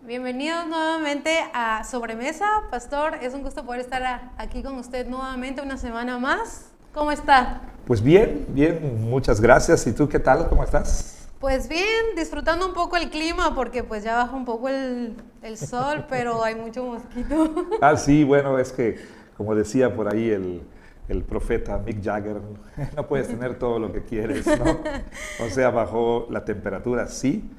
Bienvenidos nuevamente a Sobremesa, Pastor. Es un gusto poder estar aquí con usted nuevamente una semana más. ¿Cómo está? Pues bien, bien, muchas gracias. ¿Y tú qué tal? ¿Cómo estás? Pues bien, disfrutando un poco el clima porque pues ya baja un poco el sol, pero hay mucho mosquito. Sí, bueno, es que como decía por ahí el profeta Mick Jagger, no puedes tener todo lo que quieres, ¿no? O sea, bajó la temperatura, sí,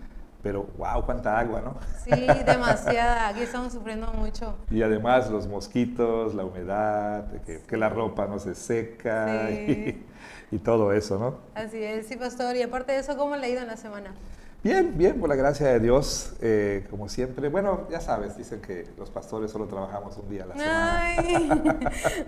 pero wow, cuánta agua, ¿no? Sí, demasiada. Aquí estamos sufriendo mucho. Y además los mosquitos, la humedad, que la ropa no se seca Sí, y todo eso, ¿no? así es, sí, Pastor. Y aparte de eso, ¿cómo le ha ido en la semana? Bien, bien, por la gracia de Dios, como siempre. Bueno, ya sabes, dicen que los pastores solo trabajamos un día a la semana. Ay,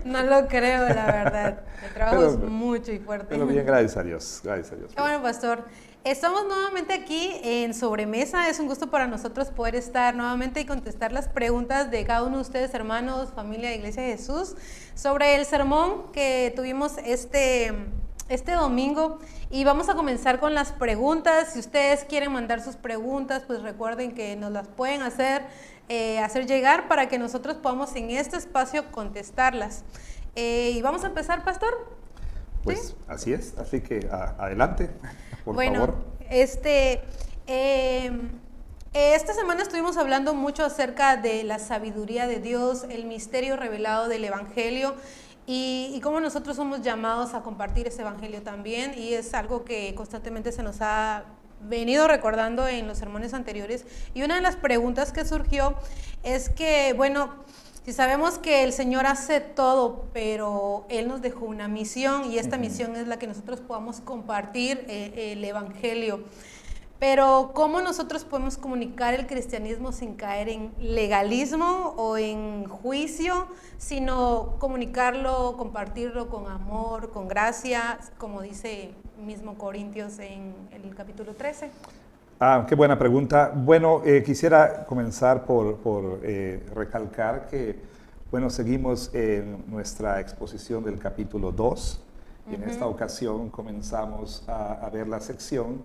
no lo creo, la verdad. El trabajo es Pero, mucho y fuerte. pero bien, gracias a Dios, gracias a Dios. Qué bueno, Pastor. Estamos nuevamente aquí en Sobremesa. Es un gusto para nosotros poder estar nuevamente y contestar las preguntas de cada uno de ustedes, hermanos, familia de Iglesia de Jesús, sobre el sermón que tuvimos este domingo. Y vamos a comenzar con las preguntas. Si ustedes quieren mandar sus preguntas, pues recuerden que nos las pueden hacer llegar para que nosotros podamos en este espacio contestarlas. Y vamos a empezar, Pastor. Pues ¿Sí? así es, así que adelante, por Bueno, favor. esta semana estuvimos hablando mucho acerca de la sabiduría de Dios, el misterio revelado del Evangelio y cómo nosotros somos llamados a compartir ese Evangelio también, y es algo que constantemente se nos ha venido recordando en los sermones anteriores. Y una de las preguntas que surgió es que, bueno, si sabemos que el Señor hace todo, pero Él nos dejó una misión y esta misión es la que nosotros podamos compartir el Evangelio. Pero ¿cómo nosotros podemos comunicar el cristianismo sin caer en legalismo o en juicio, sino comunicarlo, compartirlo con amor, con gracia, como dice mismo Corintios en el capítulo 13? Qué buena pregunta. Bueno, quisiera comenzar por recalcar que, bueno, seguimos en nuestra exposición del capítulo 2 y en esta ocasión comenzamos a ver la sección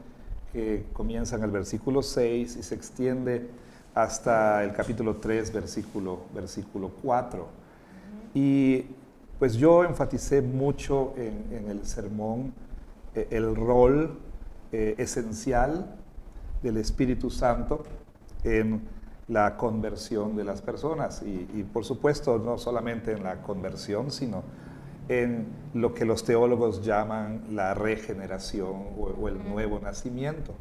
que comienza en el versículo 6 y se extiende hasta el capítulo 3, versículo 4. Y pues yo enfaticé mucho en el sermón el rol esencial del Espíritu Santo en la conversión de las personas y por supuesto no solamente en la conversión, sino en lo que los teólogos llaman la regeneración o el nuevo nacimiento.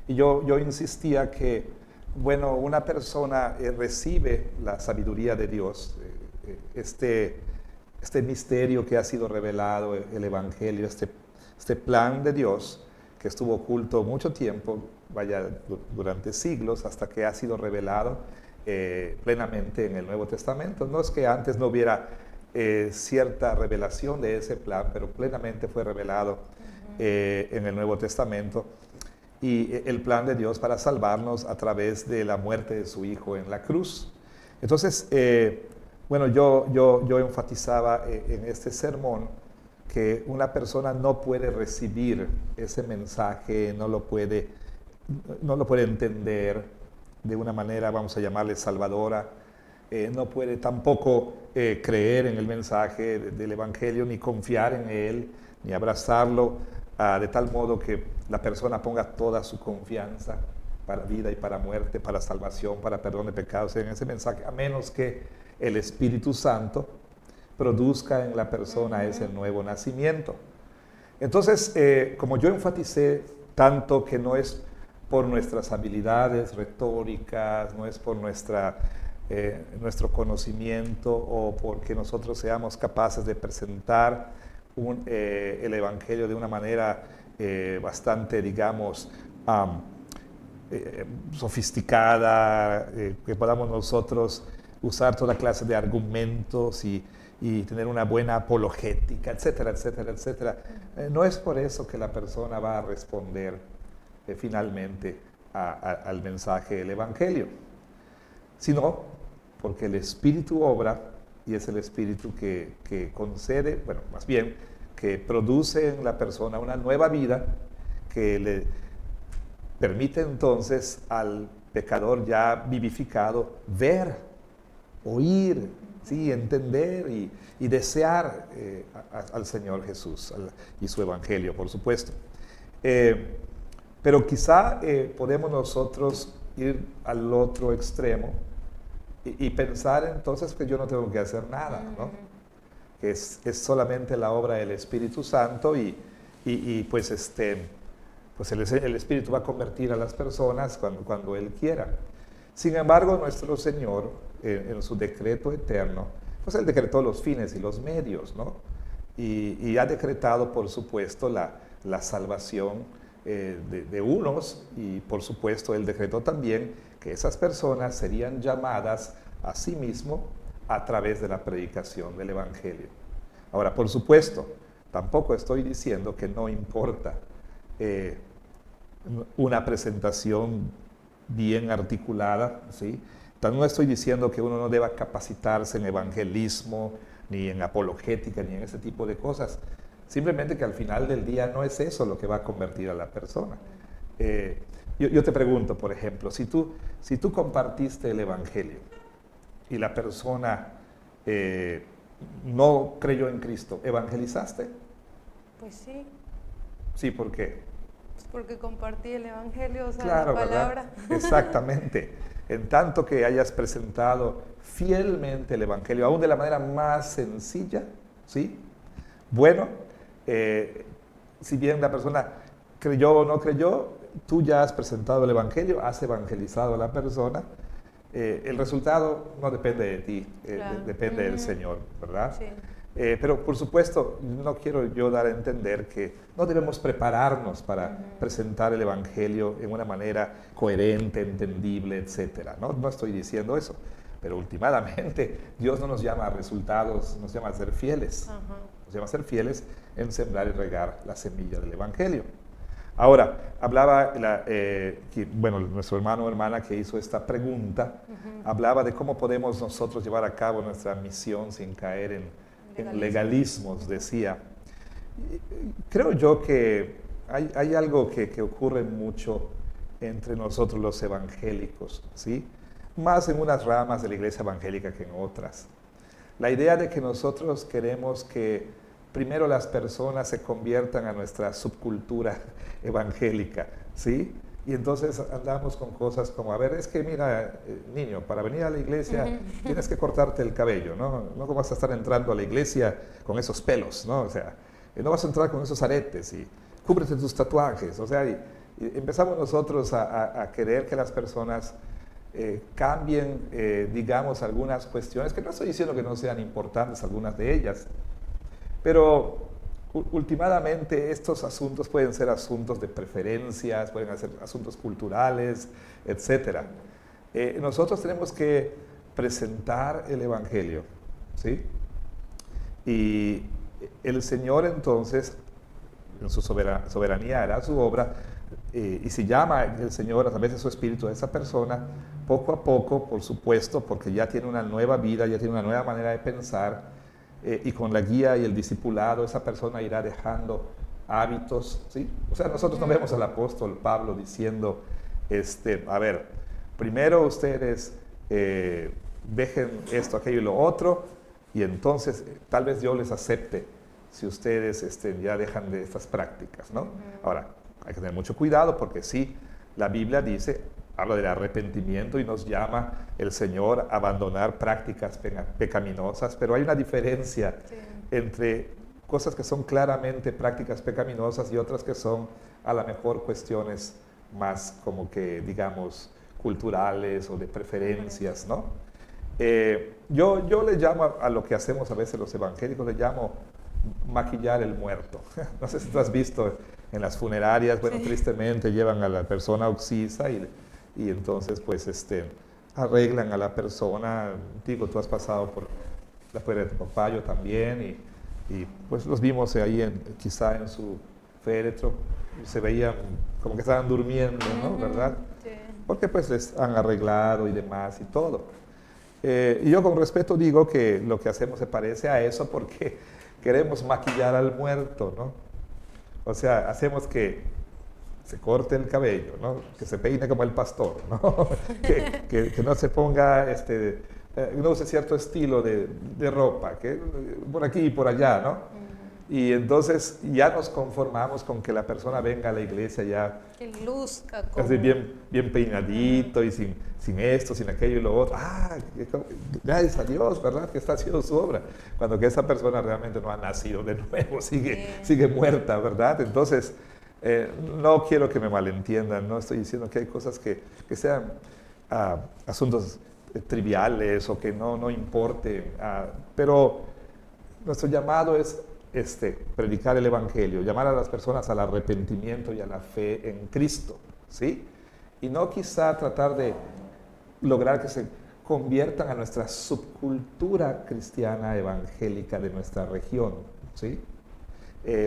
Y yo insistía que, bueno, una persona recibe la sabiduría de Dios, este misterio que ha sido revelado, el Evangelio, este plan de Dios que estuvo oculto mucho tiempo, vaya, durante siglos, hasta que ha sido revelado plenamente en el Nuevo Testamento. No es que antes no hubiera cierta revelación de ese plan, pero plenamente fue revelado en el Nuevo Testamento. Y el plan de Dios para salvarnos a través de la muerte de su Hijo en la cruz. Entonces, bueno, yo enfatizaba en este sermón que una persona no puede recibir ese mensaje, no lo puede entender de una manera, vamos a llamarle salvadora, no puede tampoco creer en el mensaje del Evangelio, ni confiar en él, ni abrazarlo, de tal modo que la persona ponga toda su confianza para vida y para muerte, para salvación, para perdón de pecados en ese mensaje, a menos que el Espíritu Santo produzca en la persona ese nuevo nacimiento. Entonces, como yo enfaticé tanto que no es por nuestras habilidades retóricas, no es por nuestro conocimiento o porque nosotros seamos capaces de presentar el Evangelio de una manera bastante, digamos, sofisticada, que podamos nosotros usar toda clase de argumentos y tener una buena apologética, etcétera, etcétera, etcétera. No es por eso que la persona va a responder finalmente al mensaje del Evangelio, sino porque el Espíritu obra y es el Espíritu que concede, bueno, más bien, que produce en la persona una nueva vida que le permite entonces al pecador ya vivificado, ver, oír, ¿sí? Entender y desear al Señor Jesús y su Evangelio, por supuesto. Pero quizá podemos nosotros ir al otro extremo y pensar entonces que yo no tengo que hacer nada, ¿no? Que es solamente la obra del Espíritu Santo y pues, pues el Espíritu va a convertir a las personas cuando Él quiera. Sin embargo, nuestro Señor, en su decreto eterno, pues Él decretó los fines y los medios, ¿no? Y ha decretado, por supuesto, la salvación de unos, y por supuesto Él decretó también que esas personas serían llamadas a sí mismo a través de la predicación del Evangelio. Ahora, por supuesto, tampoco estoy diciendo que no importa una presentación bien articulada, ¿sí? También no estoy diciendo que uno no deba capacitarse en evangelismo, ni en apologética, ni en ese tipo de cosas. Simplemente que al final del día no es eso lo que va a convertir a la persona. Yo te pregunto, por ejemplo, si tú compartiste el Evangelio y la persona no creyó en Cristo, ¿evangelizaste? Pues sí. Sí, ¿por qué? Pues porque compartí el Evangelio, o sea, Claro, la palabra. ¿verdad? Exactamente. En tanto que hayas presentado fielmente el Evangelio, aún de la manera más sencilla, ¿sí? Bueno, si bien la persona creyó o no creyó, tú ya has presentado el Evangelio, has evangelizado a la persona. El resultado no depende de ti, Claro. depende del Señor, ¿verdad? Sí. Pero por supuesto, no quiero yo dar a entender que no debemos prepararnos para presentar el Evangelio en una manera coherente, entendible, etc. No estoy diciendo eso. Pero últimamente Dios no nos llama a resultados, nos llama a ser fieles. Nos llama a ser fieles en sembrar y regar la semilla del Evangelio. Ahora, hablaba, nuestro hermano o hermana que hizo esta pregunta, hablaba de cómo podemos nosotros llevar a cabo nuestra misión sin caer en legalismos, decía. Creo yo que hay algo que ocurre mucho entre nosotros los evangélicos, ¿sí? Más en unas ramas de la iglesia evangélica que en otras. La idea de que nosotros queremos que primero las personas se conviertan a nuestra subcultura evangélica, ¿sí? Y entonces andamos con cosas como, a ver, es que mira, niño, para venir a la iglesia tienes que cortarte el cabello, ¿no? No vas a estar entrando a la iglesia con esos pelos, ¿no? O sea, no vas a entrar con esos aretes y cúbrete tus tatuajes, o sea, y empezamos nosotros a querer que las personas cambien, digamos, algunas cuestiones, que no estoy diciendo que no sean importantes algunas de ellas, pero últimamente estos asuntos pueden ser asuntos de preferencias, pueden ser asuntos culturales, etc. Nosotros tenemos que presentar el Evangelio, ¿sí? Y el Señor entonces, en su soberanía, hará su obra, y si llama el Señor a través de su Espíritu a esa persona, poco a poco, por supuesto, porque ya tiene una nueva vida, ya tiene una nueva manera de pensar, y con la guía y el discipulado esa persona irá dejando hábitos, ¿sí? O sea, nosotros no vemos al apóstol Pablo diciendo, a ver, primero ustedes dejen esto, aquello y lo otro, y entonces tal vez Dios les acepte si ustedes ya dejan de estas prácticas, ¿no? Ahora, hay que tener mucho cuidado porque sí, la Biblia dice, habla del arrepentimiento y nos llama el Señor a abandonar prácticas pecaminosas, pero hay una diferencia entre cosas que son claramente prácticas pecaminosas y otras que son a lo mejor cuestiones más como que, digamos, culturales o de preferencias, ¿no? Yo le llamo a lo que hacemos a veces los evangélicos, le llamo maquillar el muerto. No sé si tú has visto en las funerarias, bueno, tristemente llevan a la persona occisa y entonces pues arreglan a la persona. Digo, tú has pasado por la fuera de tu papá, yo también, y pues los vimos ahí quizá en su féretro, se veían como que estaban durmiendo, ¿no? ¿Verdad? Sí. Porque pues les han arreglado y demás y todo. Y yo con respeto digo que lo que hacemos se parece a eso porque queremos maquillar al muerto, ¿no? O sea, hacemos que se corte el cabello, ¿no? Que se peine como el pastor, ¿no? que no se ponga, no use cierto estilo de ropa, que por aquí y por allá, ¿no? Y entonces ya nos conformamos con que la persona venga a la iglesia ya que luzca como... así bien peinadito y sin esto, sin aquello y lo otro. Gracias a Dios, ¿verdad? Que está haciendo su obra. Cuando que esa persona realmente no ha nacido de nuevo, sigue muerta, ¿verdad? Entonces, no quiero que me malentiendan, no estoy diciendo que hay cosas que sean asuntos triviales o que no importen, pero nuestro llamado es predicar el Evangelio, llamar a las personas al arrepentimiento y a la fe en Cristo, ¿sí? Y no quizá tratar de lograr que se conviertan a nuestra subcultura cristiana evangélica de nuestra región, ¿sí?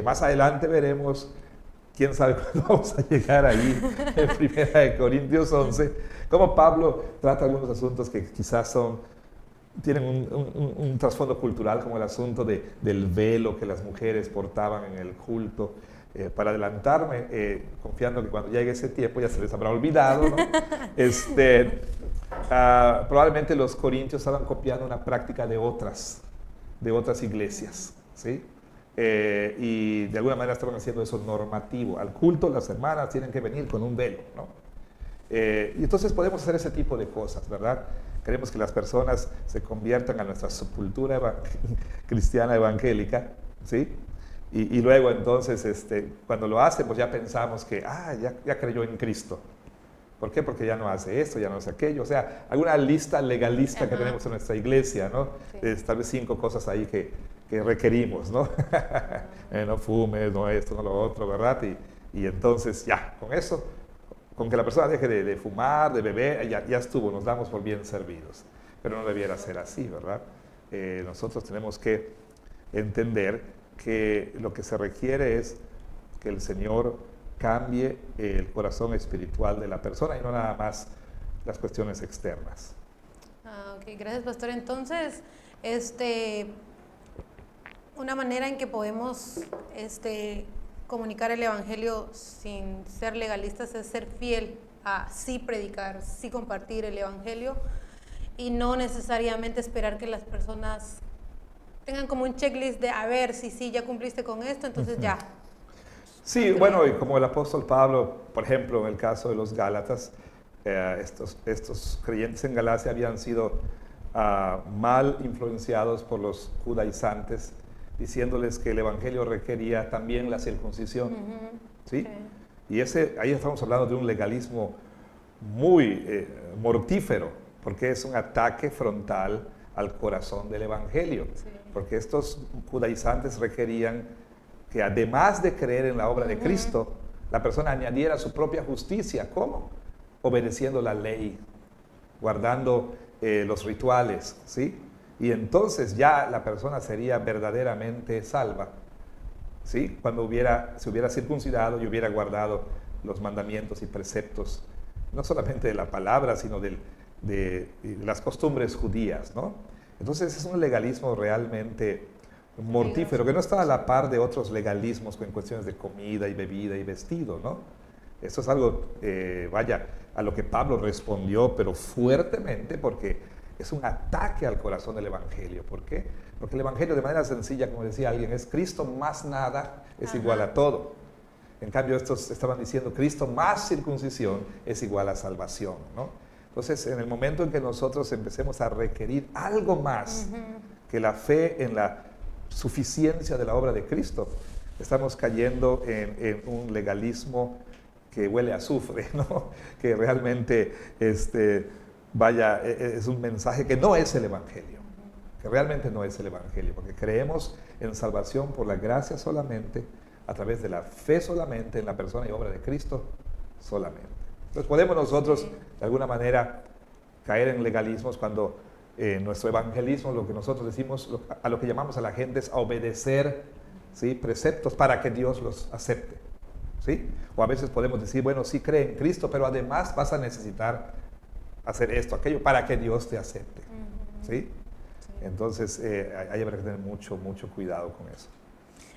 Más adelante veremos, quién sabe cuándo vamos a llegar ahí, en 1 Corintios 11, cómo Pablo trata algunos asuntos que quizás tienen un trasfondo cultural, como el asunto del velo que las mujeres portaban en el culto. Para adelantarme, confiando que cuando llegue ese tiempo ya se les habrá olvidado, ¿no? Probablemente los corintios estaban copiando una práctica de otras iglesias, ¿sí? Y de alguna manera estaban haciendo eso normativo. Al culto las hermanas tienen que venir con un velo, ¿no? Y entonces podemos hacer ese tipo de cosas, ¿verdad? Queremos que las personas se conviertan a nuestra subcultura cristiana evangélica, ¿sí? Y luego entonces, cuando lo hacen, pues ya pensamos que, ya creyó en Cristo. ¿Por qué? Porque ya no hace esto, ya no hace aquello. O sea, alguna lista legalista que tenemos en nuestra iglesia, ¿no? Sí. Tal vez 5 cosas ahí que requerimos, ¿no? No fumes, no esto, no lo otro, ¿verdad? Y entonces ya, con eso, con que la persona deje de fumar, de beber, ya estuvo, nos damos por bien servidos. Pero no debiera ser así, ¿verdad? Nosotros tenemos que entender que lo que se requiere es que el Señor cambie el corazón espiritual de la persona y no nada más las cuestiones externas. Ok, gracias, pastor. Entonces, una manera en que podemos comunicar el Evangelio sin ser legalistas es ser fiel a sí predicar, sí compartir el Evangelio y no necesariamente esperar que las personas tengan como un checklist de a ver si ya cumpliste con esto, entonces ya. Sí, bueno, y como el apóstol Pablo, por ejemplo, en el caso de los Gálatas, estos creyentes en Galacia habían sido mal influenciados por los judaizantes, diciéndoles que el evangelio requería también la circuncisión, ¿sí? Y ahí estamos hablando de un legalismo muy mortífero, porque es un ataque frontal al corazón del evangelio, porque estos judaizantes requerían que además de creer en la obra de Cristo, la persona añadiera su propia justicia. ¿Cómo? Obedeciendo la ley, guardando los rituales, ¿sí? Y entonces ya la persona sería verdaderamente salva, ¿sí? Cuando se hubiera circuncidado y hubiera guardado los mandamientos y preceptos, no solamente de la palabra, sino de las costumbres judías, ¿no? Entonces es un legalismo realmente mortífero, que no está a la par de otros legalismos en cuestiones de comida y bebida y vestido, ¿no? Esto es algo, a lo que Pablo respondió, pero fuertemente, porque es un ataque al corazón del Evangelio. ¿Por qué? Porque el Evangelio, de manera sencilla, como decía alguien, es Cristo más nada es igual a todo. En cambio, estos estaban diciendo Cristo más circuncisión es igual a salvación, ¿no? Entonces, en el momento en que nosotros empecemos a requerir algo más que la fe en la suficiencia de la obra de Cristo, estamos cayendo en un legalismo que huele a azufre, ¿no? Que realmente es un mensaje que no es el Evangelio, que realmente no es el Evangelio, porque creemos en salvación por la gracia solamente, a través de la fe solamente, en la persona y obra de Cristo solamente. Entonces podemos nosotros, de alguna manera, caer en legalismos cuando nuestro evangelismo, lo que nosotros decimos, a lo que llamamos a la gente es a obedecer, ¿sí?, preceptos para que Dios los acepte, ¿sí? O a veces podemos decir, bueno, sí cree en Cristo, pero además vas a necesitar hacer esto, aquello, para que Dios te acepte, ¿sí? Entonces, hay que tener mucho cuidado con eso.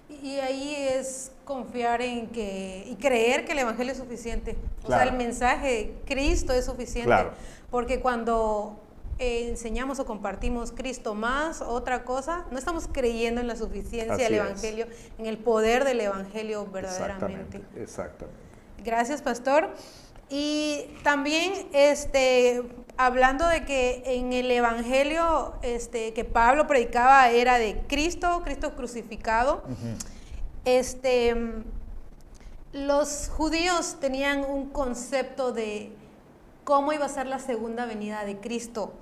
Y ahí es confiar en que, y creer que el Evangelio es suficiente. O sea, Claro. el mensaje, Cristo es suficiente. Claro. Porque cuando enseñamos o compartimos Cristo más otra cosa, no estamos creyendo en la suficiencia Así del es. Evangelio, en el poder del Evangelio verdaderamente. Exactamente. Gracias, pastor. Y también hablando de que en el Evangelio que Pablo predicaba era de Cristo, Cristo crucificado. Los judíos tenían un concepto de cómo iba a ser la segunda venida de Cristo.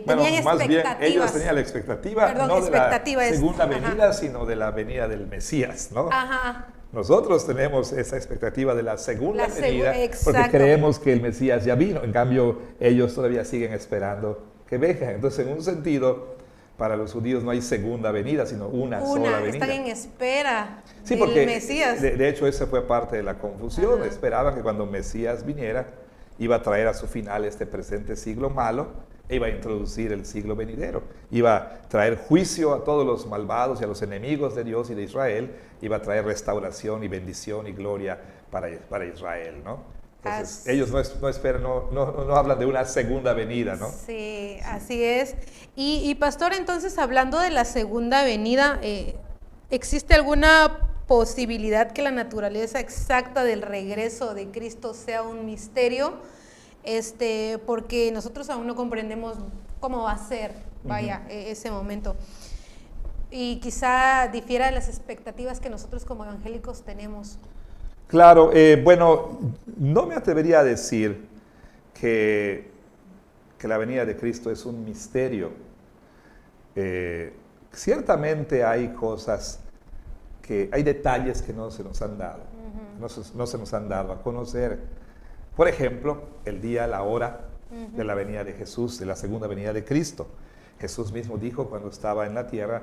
Bueno, Tenían más bien expectativas. ellos tenían la expectativa, Perdón, no expectativa de la es- segunda ajá. venida, sino de la venida del Mesías, ¿no? Ajá. Nosotros tenemos esa expectativa de la segunda venida porque exacto. creemos que el Mesías ya vino. En cambio, ellos todavía siguen esperando que venga. Entonces, en un sentido, para los judíos no hay segunda venida, sino una sola venida. Están en espera Sí, del porque Mesías. de hecho esa fue parte de la confusión. Ajá. Esperaban que cuando Mesías viniera iba a traer a su final este presente siglo malo e iba a introducir el siglo venidero. Iba a traer juicio a todos los malvados y a los enemigos de Dios y de Israel. Iba a traer restauración y bendición y gloria para Israel, ¿no? Entonces, ellos no esperan, no hablan de una segunda venida, ¿no? Sí, así es. Y pastor, entonces hablando de la segunda venida, ¿existe alguna posibilidad que la naturaleza exacta del regreso de Cristo sea un misterio? Porque nosotros aún no comprendemos cómo va a ser, vaya, ese momento. Y quizá difiera de las expectativas que nosotros como evangélicos tenemos. Claro, bueno, no me atrevería a decir que la venida de Cristo es un misterio. Ciertamente hay cosas hay detalles que no se nos han dado, no se nos han dado a conocer. Por ejemplo, el día, la hora de la venida de Jesús, de la segunda venida de Cristo. Jesús mismo dijo cuando estaba en la tierra,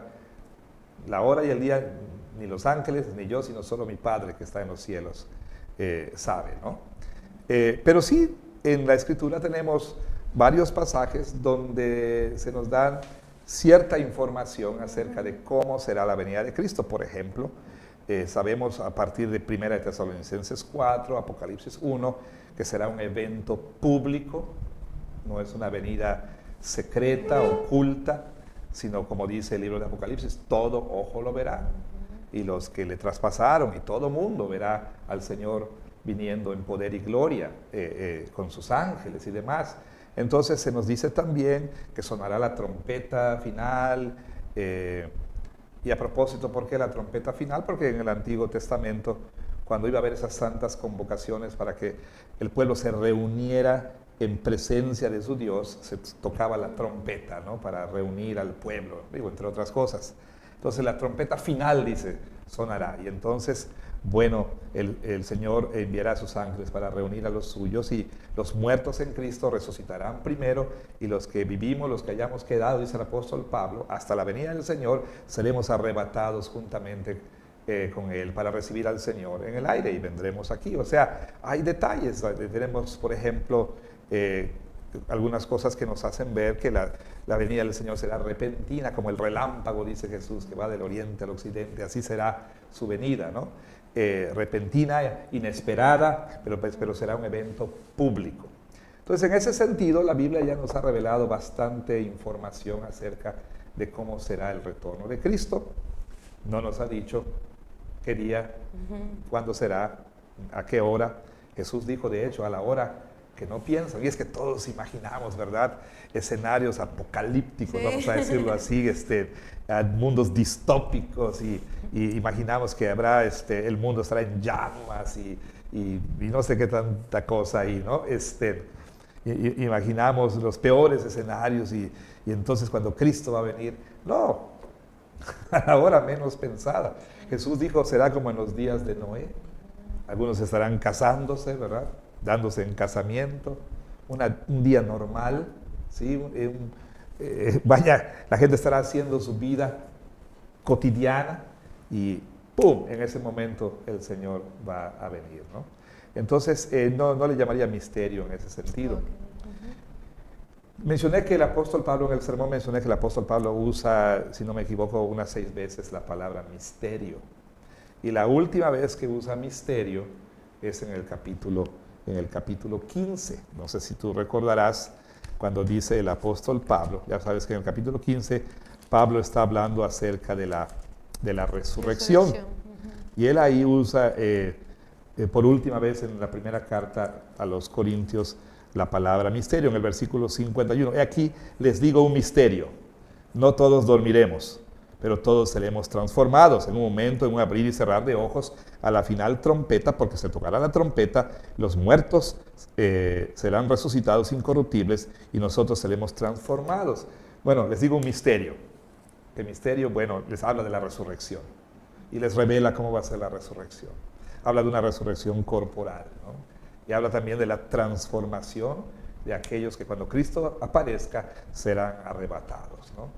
la hora y el día ni los ángeles ni yo, sino solo mi Padre que está en los cielos sabe, ¿no? Pero sí, en la Escritura tenemos varios pasajes donde se nos dan cierta información acerca de cómo será la venida de Cristo. Por ejemplo, sabemos a partir de 1 de Tesalonicenses 4, Apocalipsis 1, que será un evento público, no es una venida secreta, oculta, sino como dice el libro de Apocalipsis, todo ojo lo verá, y los que le traspasaron, y todo mundo verá al Señor viniendo en poder y gloria, con sus ángeles y demás. Entonces se nos dice también que sonará la trompeta final, y a propósito, ¿por qué la trompeta final? Porque en el Antiguo Testamento, cuando iba a haber esas santas convocaciones para que el pueblo se reuniera en presencia de su Dios, se tocaba la trompeta, ¿no? Para reunir al pueblo, digo, entre otras cosas. Entonces la trompeta final, dice, sonará. Y entonces, bueno, el Señor enviará a sus ángeles para reunir a los suyos, y los muertos en Cristo resucitarán primero, y los que vivimos, los que hayamos quedado, dice el apóstol Pablo, hasta la venida del Señor, seremos arrebatados juntamente con Él para recibir al Señor en el aire, y vendremos aquí. O sea, hay detalles. Tenemos, por ejemplo, algunas cosas que nos hacen ver que la venida del Señor será repentina, como el relámpago, dice Jesús, que va del oriente al occidente. Así será su venida, ¿no? Repentina, inesperada, pero será un evento público. Entonces, en ese sentido, la Biblia ya nos ha revelado bastante información acerca de cómo será el retorno de Cristo. No nos ha dicho qué día, cuándo será, a qué hora. Jesús dijo, de hecho, a la hora que no piensan. Y es que todos imaginamos, ¿verdad?, escenarios apocalípticos, sí, vamos a decirlo así, mundos distópicos, y imaginamos que habrá, el mundo estará en llamas y no sé qué tanta cosa ahí, ¿no? Imaginamos los peores escenarios, y entonces cuando Cristo va a venir, no, a la hora menos pensada. Jesús dijo, será como en los días de Noé. Algunos estarán casándose, ¿verdad?, dándose en casamiento, un día normal, ¿sí? La gente estará haciendo su vida cotidiana, y ¡pum!, en ese momento el Señor va a venir, ¿no? Entonces, no le llamaría misterio en ese sentido. Mencioné que el apóstol Pablo, en el sermón mencioné que el apóstol Pablo usa, si no me equivoco, unas 6 veces la palabra misterio. Y la última vez que usa misterio es en el capítulo 15. No sé si tú recordarás cuando dice el apóstol Pablo, ya sabes que en el capítulo 15 Pablo está hablando acerca de la resurrección. Y él ahí usa, por última vez en la primera carta a los Corintios, la palabra misterio, en el versículo 51. He aquí, les digo un misterio. No todos dormiremos, pero todos seremos transformados en un momento, en un abrir y cerrar de ojos, a la final trompeta, porque se tocará la trompeta, los muertos serán resucitados incorruptibles y nosotros seremos transformados. Bueno, les digo un misterio. El misterio, bueno, les habla de la resurrección y les revela cómo va a ser la resurrección. Habla de una resurrección corporal, ¿no? Y habla también de la transformación de aquellos que cuando Cristo aparezca serán arrebatados, ¿no?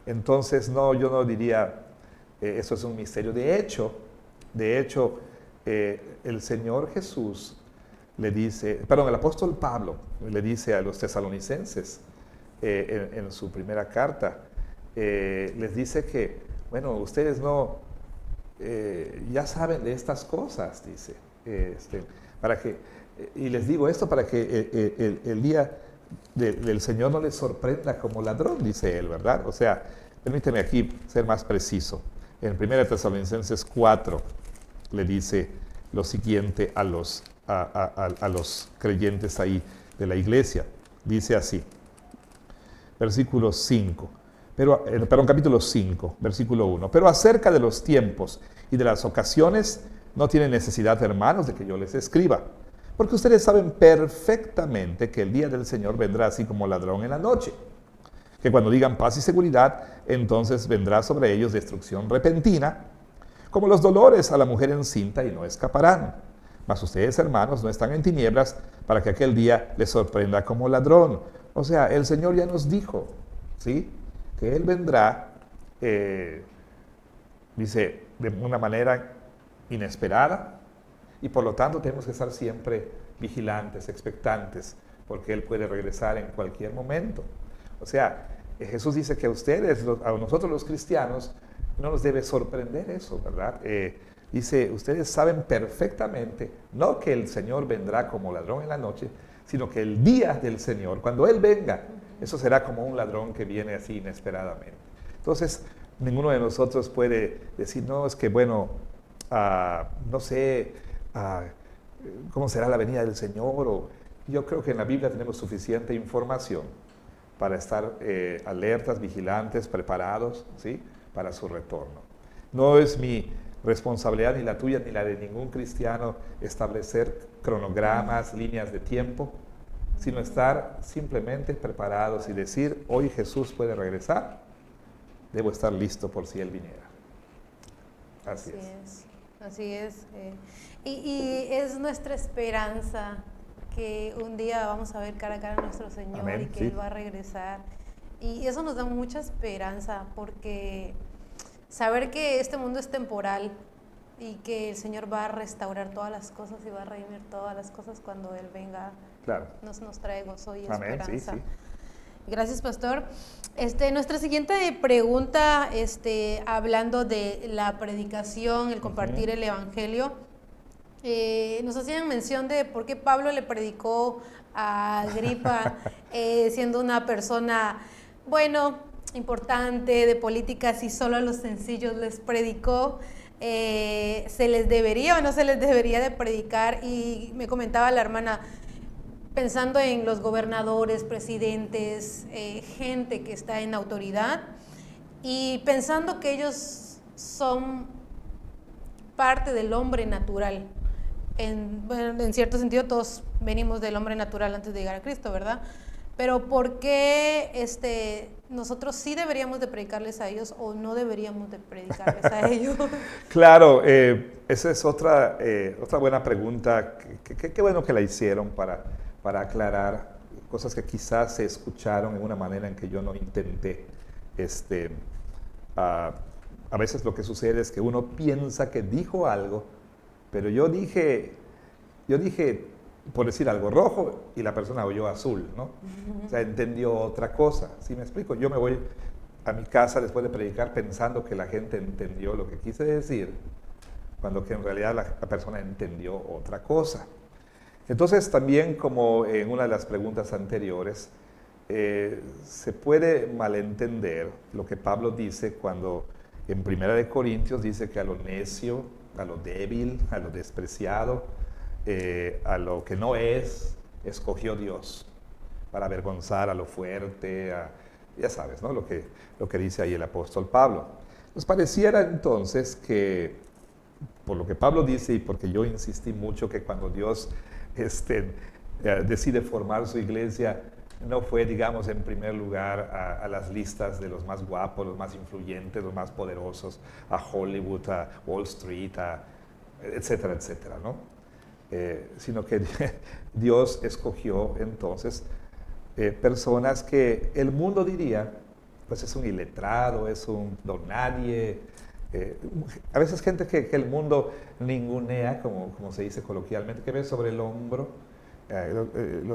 Entonces, no, yo no diría, eso es un misterio. De hecho, el Señor Jesús le dice, perdón, el apóstol Pablo le dice a los tesalonicenses en su primera carta, les dice que, bueno, ustedes no, ya saben de estas cosas, dice, y les digo esto para que el día del Señor no les sorprenda como ladrón, dice él, ¿verdad? O sea, permíteme aquí ser más preciso. En 1 Tesalonicenses 4 le dice lo siguiente a los creyentes ahí de la iglesia. Dice así, versículo 5, capítulo 5, versículo 1. Pero acerca de los tiempos y de las ocasiones, no tienen necesidad, hermanos, de que yo les escriba, porque ustedes saben perfectamente que el día del Señor vendrá así como ladrón en la noche. Que cuando digan paz y seguridad, entonces vendrá sobre ellos destrucción repentina, como los dolores a la mujer encinta, y no escaparán. Mas ustedes, hermanos, no están en tinieblas para que aquel día les sorprenda como ladrón. O sea, el Señor ya nos dijo, ¿sí?, que Él vendrá, dice, de una manera inesperada, y por lo tanto tenemos que estar siempre vigilantes, expectantes, porque Él puede regresar en cualquier momento. O sea, Jesús dice que a ustedes, a nosotros los cristianos, no nos debe sorprender eso, ¿verdad? Dice, ustedes saben perfectamente, no que el Señor vendrá como ladrón en la noche, sino que el día del Señor, cuando Él venga, eso será como un ladrón que viene así inesperadamente. Entonces, ninguno de nosotros puede decir, no, es que bueno, no sé, cómo será la venida del Señor. Yo creo que en la Biblia tenemos suficiente información para estar alertas, vigilantes, preparados, ¿sí?, para su retorno. No es mi responsabilidad, ni la tuya, ni la de ningún cristiano, establecer cronogramas, líneas de tiempo, sino estar simplemente preparados y decir, hoy Jesús puede regresar, debo estar listo por si Él viniera. Así es. Así es. Y es nuestra esperanza que un día vamos a ver cara a cara a nuestro Señor. Amén, y que sí, Él va a regresar. Y eso nos da mucha esperanza, porque saber que este mundo es temporal y que el Señor va a restaurar todas las cosas y va a redimir todas las cosas cuando Él venga, claro, nos trae gozo y amén, esperanza. Sí, sí. Gracias, pastor. Nuestra siguiente pregunta, hablando de la predicación, el compartir el evangelio, nos hacían mención de por qué Pablo le predicó a Agripa, siendo una persona, bueno, importante de política, si solo a los sencillos les predicó. ¿Se les debería o no se les debería de predicar? Y me comentaba la hermana, pensando en los gobernadores, presidentes, gente que está en autoridad, y pensando que ellos son parte del hombre natural. En cierto sentido, todos venimos del hombre natural antes de llegar a Cristo, ¿verdad? Pero ¿por qué nosotros sí deberíamos de predicarles a ellos o no deberíamos de predicarles a ellos? Claro, esa es otra buena pregunta. Qué bueno que la hicieron para aclarar cosas que quizás se escucharon en una manera en que yo no intenté. A veces lo que sucede es que uno piensa que dijo algo, pero yo dije por decir algo, rojo y la persona oyó azul, ¿no? O sea, entendió otra cosa. ¿Sí me explico? Yo me voy a mi casa después de predicar pensando que la gente entendió lo que quise decir, cuando que en realidad la persona entendió otra cosa. Entonces, también como en una de las preguntas anteriores, se puede malentender lo que Pablo dice cuando en 1 Corintios dice que a lo necio, a lo débil, a lo despreciado, a lo que no es, escogió Dios para avergonzar a lo fuerte, ya sabes, ¿no? Lo que dice ahí el apóstol Pablo. Nos pareciera entonces que, por lo que Pablo dice y porque yo insistí mucho que cuando Dios decide formar su iglesia, no fue, digamos, en primer lugar a las listas de los más guapos, los más influyentes, los más poderosos, a Hollywood, a Wall Street, etcétera, etcétera, ¿no? Sino que Dios escogió entonces personas que el mundo diría, pues es un iletrado, es un don nadie. A veces gente que el mundo ningunea, como se dice coloquialmente, que ve sobre el hombro.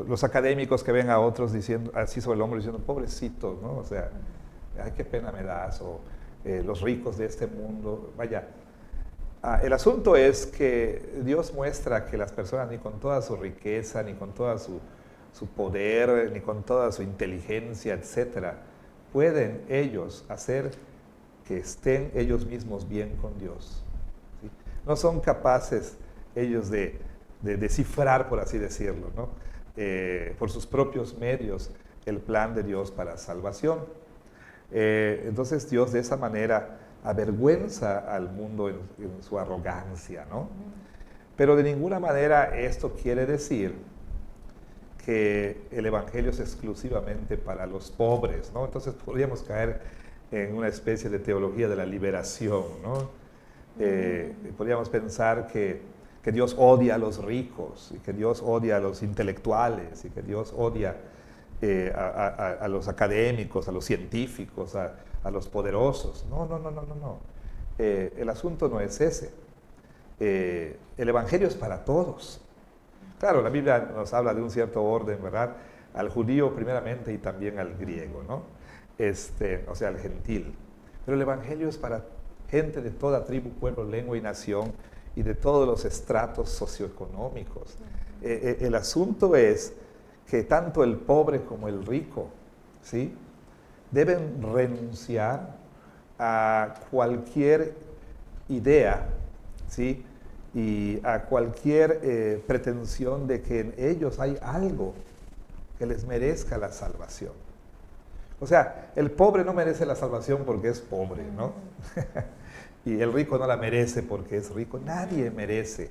Los académicos que ven a otros diciendo así sobre el hombro diciendo pobrecitos, ¿no? O sea, ay, qué pena me das, o los ricos de este mundo, vaya. El asunto es que Dios muestra que las personas ni con toda su riqueza, ni con toda su poder, ni con toda su inteligencia, etcétera, pueden ellos hacer que estén ellos mismos bien con Dios, ¿sí? No son capaces ellos de descifrar, por así decirlo, ¿no? Por sus propios medios, el plan de Dios para salvación. Entonces Dios de esa manera avergüenza al mundo en su arrogancia, ¿no? Pero de ninguna manera esto quiere decir que el Evangelio es exclusivamente para los pobres, ¿no? Entonces podríamos caer en una especie de teología de la liberación, ¿no? Podríamos pensar que Dios odia a los ricos, y que Dios odia a los intelectuales, y que Dios odia a los académicos, a los científicos, a los poderosos. No. El asunto no es ese. El Evangelio es para todos. Claro, la Biblia nos habla de un cierto orden, ¿verdad? Al judío primeramente y también al griego, ¿no? O sea, al gentil. Pero el Evangelio es para gente de toda tribu, pueblo, lengua y nación, y de todos los estratos socioeconómicos. El asunto es que tanto el pobre como el rico, ¿sí?, deben renunciar a cualquier idea, ¿sí?, y a cualquier pretensión de que en ellos hay algo que les merezca la salvación. O sea, el pobre no merece la salvación porque es pobre, ¿no? Y el rico no la merece porque es rico. Nadie merece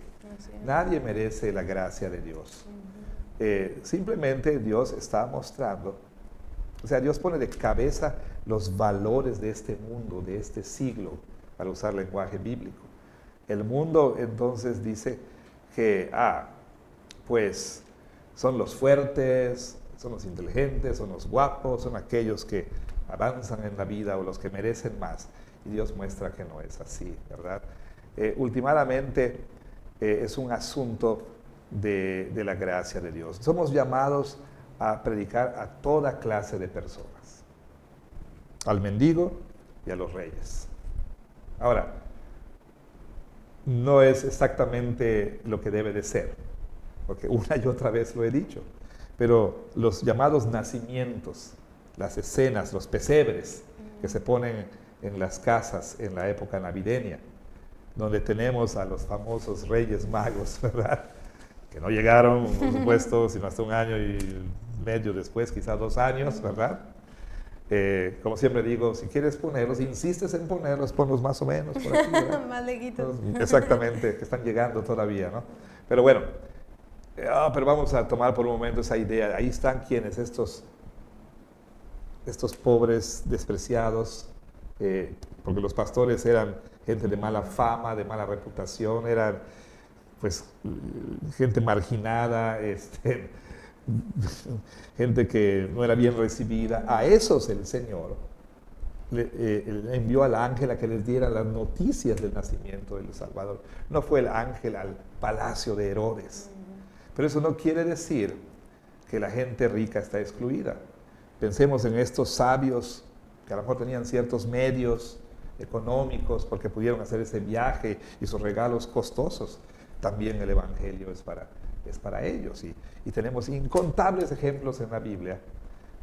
la gracia de Dios. Simplemente Dios está mostrando, o sea, Dios pone de cabeza los valores de este mundo, de este siglo, para usar lenguaje bíblico. El mundo entonces dice que, pues son los fuertes, son los inteligentes, son los guapos, son aquellos que avanzan en la vida o los que merecen más. Y Dios muestra que no es así, ¿verdad? Últimamente es un asunto de la gracia de Dios. Somos llamados a predicar a toda clase de personas, al mendigo y a los reyes. Ahora, no es exactamente lo que debe de ser, porque una y otra vez lo he dicho, pero los llamados nacimientos, las escenas, los pesebres que se ponen en las casas en la época navideña, donde tenemos a los famosos Reyes Magos, ¿verdad? Que no llegaron, por supuesto, sino hasta 1 año y medio después, quizás 2 años, ¿verdad? Como siempre digo, si quieres ponerlos, insistes en ponerlos, ponlos más o menos por aquí, ¿verdad? Más lejitos. Exactamente, que están llegando todavía, ¿no? Pero bueno, pero vamos a tomar por un momento esa idea. Ahí están quienes, estos pobres despreciados, porque los pastores eran gente de mala fama, de mala reputación, eran pues gente marginada, gente que no era bien recibida. A esos el Señor le envió al ángel a que les diera las noticias del nacimiento del Salvador. No fue el ángel al palacio de Herodes. Pero eso no quiere decir que la gente rica está excluida. Pensemos en estos sabios que a lo mejor tenían ciertos medios económicos porque pudieron hacer ese viaje y sus regalos costosos. También el Evangelio es para ellos. Y tenemos incontables ejemplos en la Biblia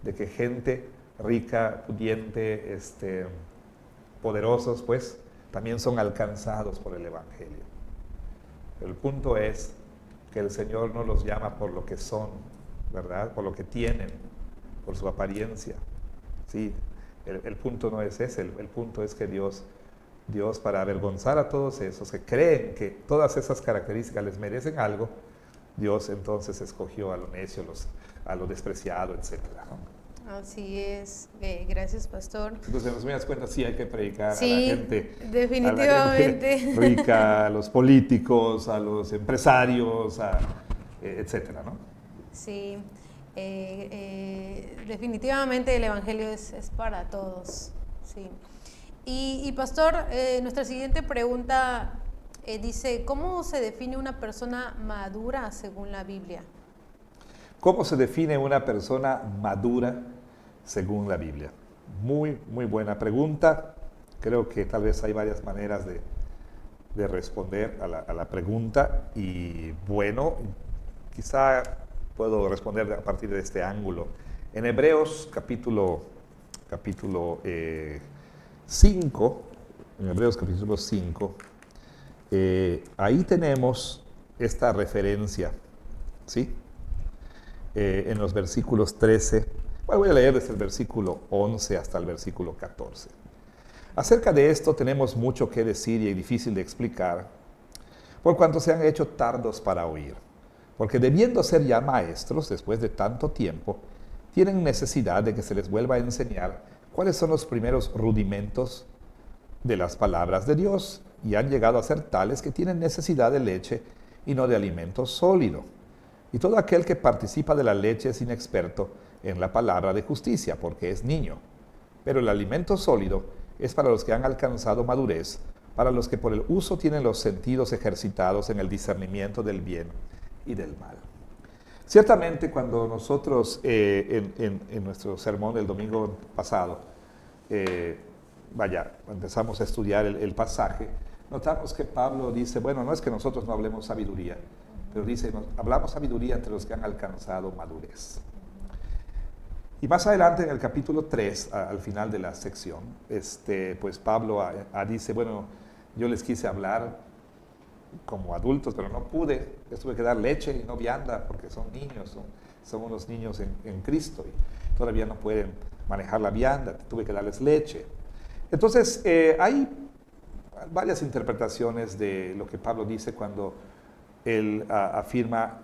de que gente rica, pudiente, poderosos, pues, también son alcanzados por el Evangelio. Pero el punto es que el Señor no los llama por lo que son, ¿verdad? Por lo que tienen, por su apariencia. Sí, el punto no es ese, el punto es que Dios, para avergonzar a todos esos que creen que todas esas características les merecen algo, Dios entonces escogió a lo necio, a lo despreciado, etc., ¿no? Así es. Gracias, pastor. Entonces, en resumidas cuentas, sí hay que predicar Sí, a la gente, definitivamente. a la gente rica, a los políticos, a los empresarios, etcétera, ¿no? Sí, definitivamente el Evangelio es para todos. Sí. Y pastor, nuestra siguiente pregunta dice, ¿cómo se define una persona madura según la Biblia? ¿Cómo se define una persona madura según la Biblia? Muy, muy buena pregunta. Creo que tal vez hay varias maneras de responder a la pregunta. Y bueno, quizá puedo responder a partir de este ángulo. En Hebreos capítulo 5, ahí tenemos esta referencia, ¿sí? En los versículos 13, bueno, voy a leer desde el versículo 11 hasta el versículo 14. Acerca de esto tenemos mucho que decir y es difícil de explicar, por cuanto se han hecho tardos para oír, porque debiendo ser ya maestros después de tanto tiempo, tienen necesidad de que se les vuelva a enseñar cuáles son los primeros rudimentos de las palabras de Dios, y han llegado a ser tales que tienen necesidad de leche y no de alimento sólido. Y todo aquel que participa de la leche es inexperto en la palabra de justicia, porque es niño. Pero el alimento sólido es para los que han alcanzado madurez, para los que por el uso tienen los sentidos ejercitados en el discernimiento del bien y del mal. Ciertamente, cuando nosotros en nuestro sermón del domingo pasado, empezamos a estudiar el pasaje, notamos que Pablo dice, bueno, no es que nosotros no hablemos sabiduría, pero dice, hablamos sabiduría entre los que han alcanzado madurez. Y más adelante en el capítulo 3, al final de la sección, pues Pablo dice, bueno, yo les quise hablar como adultos, pero no pude, les tuve que dar leche y no vianda, porque son niños, son unos niños en Cristo, y todavía no pueden manejar la vianda, tuve que darles leche. Entonces, hay varias interpretaciones de lo que Pablo dice cuando él afirma,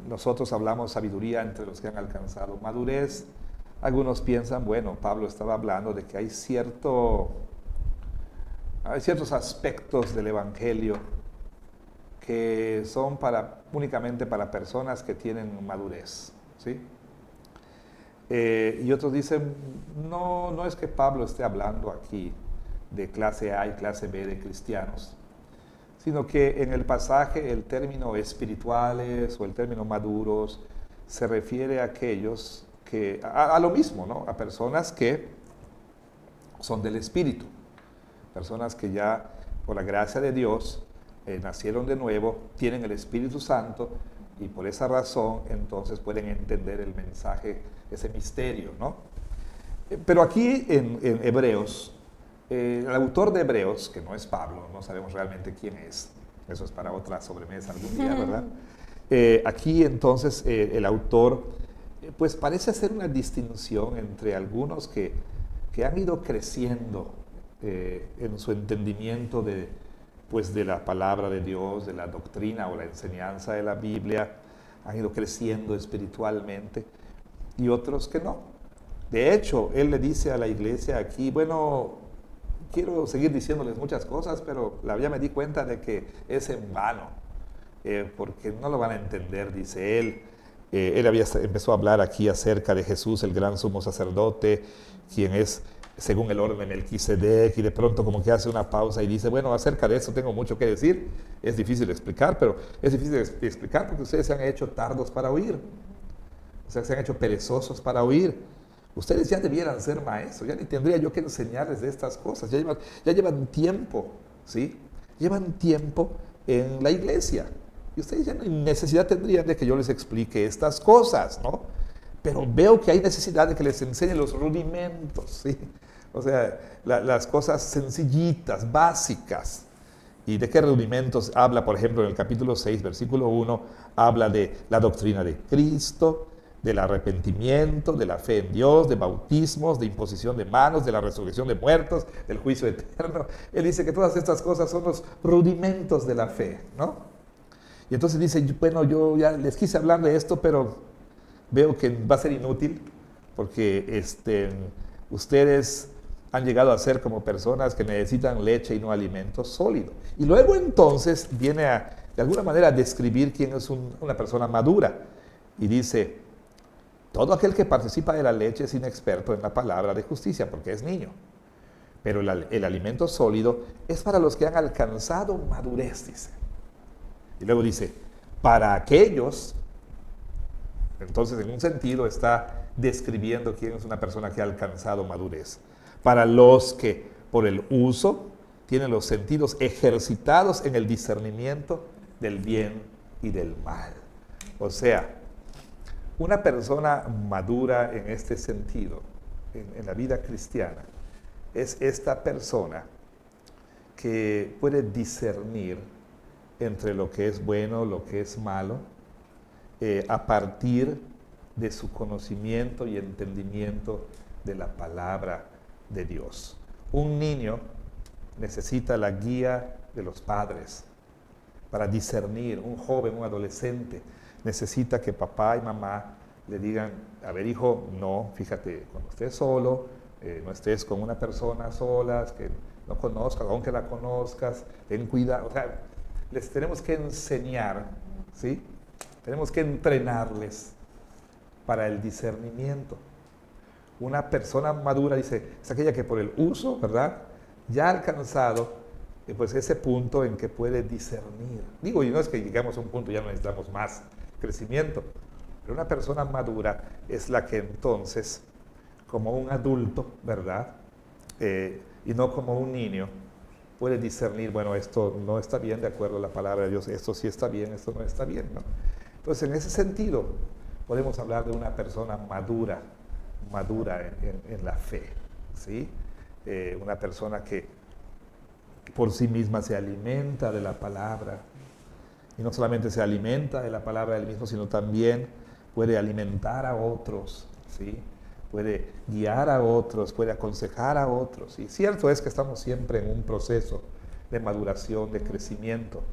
nosotros hablamos sabiduría entre los que han alcanzado madurez. Algunos piensan, bueno, Pablo estaba hablando de que hay ciertos aspectos del Evangelio que son únicamente para personas que tienen madurez, ¿sí? Y otros dicen, no es que Pablo esté hablando aquí de clase A y clase B de cristianos, sino que en el pasaje el término espirituales o el término maduros se refiere a aquellos que, a lo mismo, ¿no? A personas que son del Espíritu, personas que ya por la gracia de Dios nacieron de nuevo, tienen el Espíritu Santo y por esa razón entonces pueden entender el mensaje, ese misterio, ¿no? Pero aquí en Hebreos, el autor de Hebreos, que no es Pablo, no sabemos realmente quién es, eso es para otra sobremesa algún día, ¿verdad? Aquí entonces el autor pues parece hacer una distinción entre algunos que han ido creciendo en su entendimiento de la palabra de Dios, de la doctrina o la enseñanza de la Biblia, han ido creciendo espiritualmente, y otros que no. De hecho, él le dice a la iglesia aquí, bueno, quiero seguir diciéndoles muchas cosas, pero ya me di cuenta de que es en vano, porque no lo van a entender, dice él. Él empezó a hablar aquí acerca de Jesús, el gran sumo sacerdote, quien es según el orden de Melquisedec, y de pronto como que hace una pausa y dice, bueno, acerca de esto tengo mucho que decir. Es difícil de explicar, pero es difícil de explicar porque ustedes se han hecho tardos para oír. O sea, se han hecho perezosos para oír. Ustedes ya debieran ser maestros, ya ni tendría yo que enseñarles de estas cosas. Ya llevan tiempo, ¿sí? Llevan tiempo en la iglesia. Y ustedes ya no hay necesidad tendrían de que yo les explique estas cosas, ¿no? Pero veo que hay necesidad de que les enseñe los rudimentos, ¿sí? O sea, las cosas sencillitas, básicas. ¿Y de qué rudimentos habla? Por ejemplo, en el capítulo 6, versículo 1, habla de la doctrina de Cristo, del arrepentimiento, de la fe en Dios, de bautismos, de imposición de manos, de la resurrección de muertos, del juicio eterno. Él dice que todas estas cosas son los rudimentos de la fe, ¿no? Y entonces dice, bueno, yo ya les quise hablar de esto, pero veo que va a ser inútil, porque ustedes han llegado a ser como personas que necesitan leche y no alimento sólido. Y luego entonces viene de alguna manera a describir quién es una persona madura. Y dice, todo aquel que participa de la leche es inexperto en la palabra de justicia, porque es niño. Pero el alimento sólido es para los que han alcanzado madurez, dice. Y luego dice, para aquellos, entonces en un sentido está describiendo quién es una persona que ha alcanzado madurez. Para los que por el uso tienen los sentidos ejercitados en el discernimiento del bien y del mal. O sea, una persona madura en este sentido, en la vida cristiana, es esta persona que puede discernir entre lo que es bueno, lo que es malo, a partir de su conocimiento y entendimiento de la palabra de Dios. Un niño necesita la guía de los padres para discernir. Un joven, un adolescente, necesita que papá y mamá le digan, a ver hijo, no, fíjate, cuando estés solo, no estés con una persona solas, que no conozcas, aunque la conozcas, ten cuidado. O sea, les tenemos que enseñar, ¿sí? Tenemos que entrenarles para el discernimiento. Una persona madura, dice, es aquella que por el uso, ¿verdad?, ya ha alcanzado pues ese punto en que puede discernir. Digo, y no es que llegamos a un punto ya no necesitamos más crecimiento, pero una persona madura es la que entonces, como un adulto, ¿verdad?, y no como un niño, puede discernir, bueno, esto no está bien de acuerdo a la palabra de Dios, esto sí está bien, esto no está bien, ¿no? Entonces, en ese sentido, podemos hablar de una persona madura en la fe, ¿sí? Una persona que por sí misma se alimenta de la palabra, y no solamente se alimenta de la palabra del mismo, sino también puede alimentar a otros, ¿sí? Puede guiar a otros, puede aconsejar a otros. Y cierto es que estamos siempre en un proceso de maduración, de crecimiento.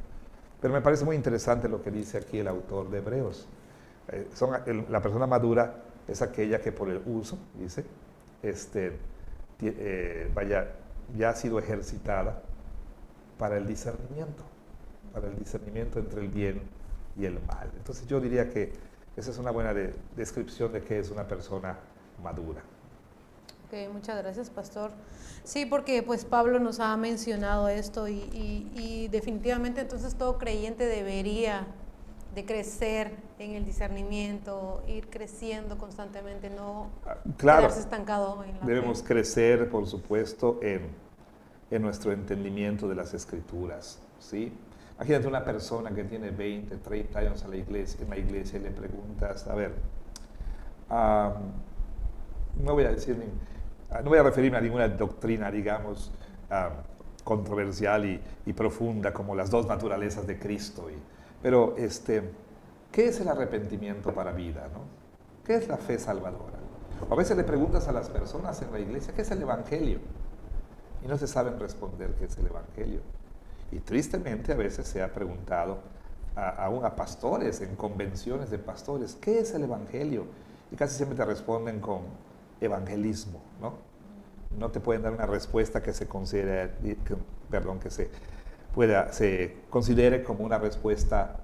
Pero me parece muy interesante lo que dice aquí el autor de Hebreos. La persona madura es aquella que por el uso, dice, ya ha sido ejercitada para el discernimiento entre el bien y el mal. Entonces yo diría que esa es una buena descripción de qué es una persona madura. Ok, muchas gracias, pastor. Sí, porque pues Pablo nos ha mencionado esto y definitivamente entonces todo creyente debería de crecer en el discernimiento, ir creciendo constantemente, no quedarse estancado en la debemos fe. crecer, por supuesto, en nuestro entendimiento de las Escrituras, ¿sí? Imagínate una persona que tiene 20, 30 años en la iglesia y le preguntas, a ver, no voy a referirme a ninguna doctrina, digamos, controversial y profunda como las dos naturalezas de Cristo, pero ¿qué es el arrepentimiento para vida, no? ¿Qué es la fe salvadora? A veces le preguntas a las personas en la iglesia, ¿qué es el Evangelio? Y no se saben responder qué es el Evangelio. Y tristemente a veces se ha preguntado aún a pastores, en convenciones de pastores, ¿qué es el Evangelio? Y casi siempre te responden con evangelismo, ¿no? No te pueden dar una respuesta que se considere, se considere como una respuesta,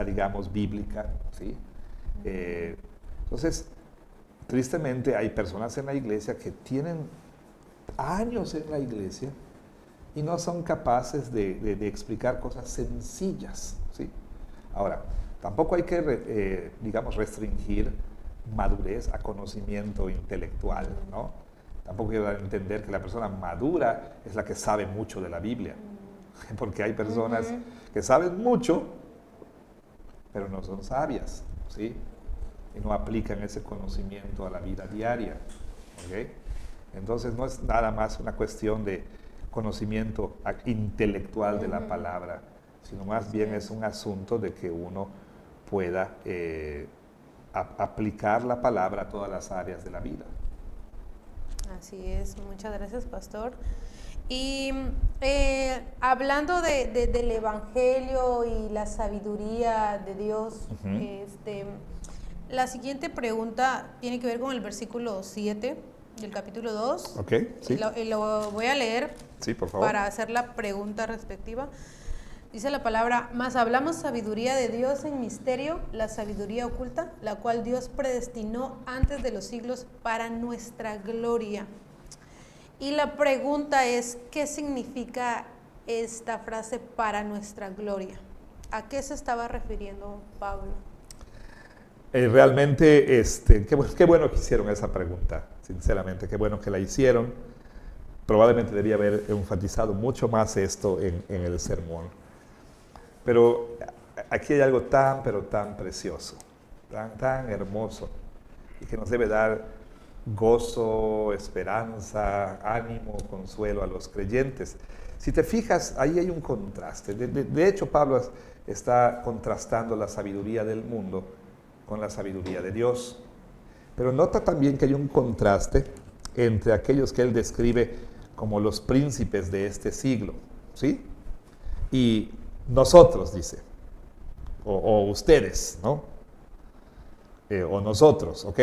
digamos, bíblica, ¿sí? Entonces, tristemente hay personas en la iglesia que tienen años en la iglesia y no son capaces de explicar cosas sencillas, ¿sí? Ahora, tampoco hay que, digamos, restringir madurez a conocimiento intelectual, ¿no? Tampoco quiero dar a entender que la persona madura es la que sabe mucho de la Biblia, porque hay personas que saben mucho, pero no son sabias, ¿sí? Y no aplican ese conocimiento a la vida diaria, ¿ok? Entonces no es nada más una cuestión de conocimiento intelectual de la palabra, sino más bien es un asunto de que uno pueda aplicar la palabra a todas las áreas de la vida. Así es, muchas gracias, pastor. Y hablando del Evangelio y la sabiduría de Dios, la siguiente pregunta tiene que ver con el versículo 7 del capítulo 2. Ok, sí. Lo voy a leer, sí, por favor, para hacer la pregunta respectiva. Dice la palabra: mas hablamos sabiduría de Dios en misterio, la sabiduría oculta, la cual Dios predestinó antes de los siglos para nuestra gloria. Y la pregunta es, ¿qué significa esta frase para nuestra gloria? ¿A qué se estaba refiriendo Pablo? Realmente, qué bueno que hicieron esa pregunta, sinceramente, qué bueno que la hicieron. Probablemente debía haber enfatizado mucho más esto en el sermón. Pero aquí hay algo tan, pero tan precioso, tan hermoso, y que nos debe dar gozo, esperanza, ánimo, consuelo a los creyentes. Si te fijas, ahí hay un contraste. De hecho, Pablo está contrastando la sabiduría del mundo con la sabiduría de Dios. Pero nota también que hay un contraste entre aquellos que él describe como los príncipes de este siglo, ¿sí? Y nosotros, dice, o ustedes, ¿no? O nosotros, ¿ok?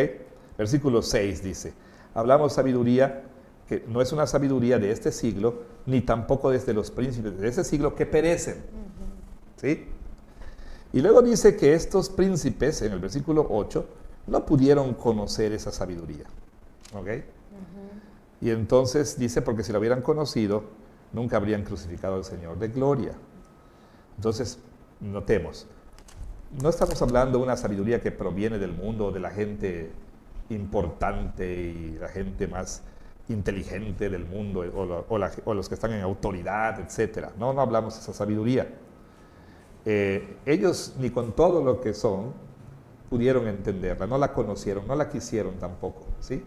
Versículo 6 dice: hablamos sabiduría que no es una sabiduría de este siglo, ni tampoco desde los príncipes de este siglo que perecen, ¿sí? Y luego dice que estos príncipes, en el versículo 8, no pudieron conocer esa sabiduría, ¿ok? Y entonces dice, porque si lo hubieran conocido, nunca habrían crucificado al Señor de gloria. Entonces, notemos, no estamos hablando de una sabiduría que proviene del mundo o de la gente importante y la gente más inteligente del mundo o los que están en autoridad, etc. No hablamos de esa sabiduría. Ellos, ni con todo lo que son, pudieron entenderla, no la conocieron, no la quisieron tampoco, ¿sí?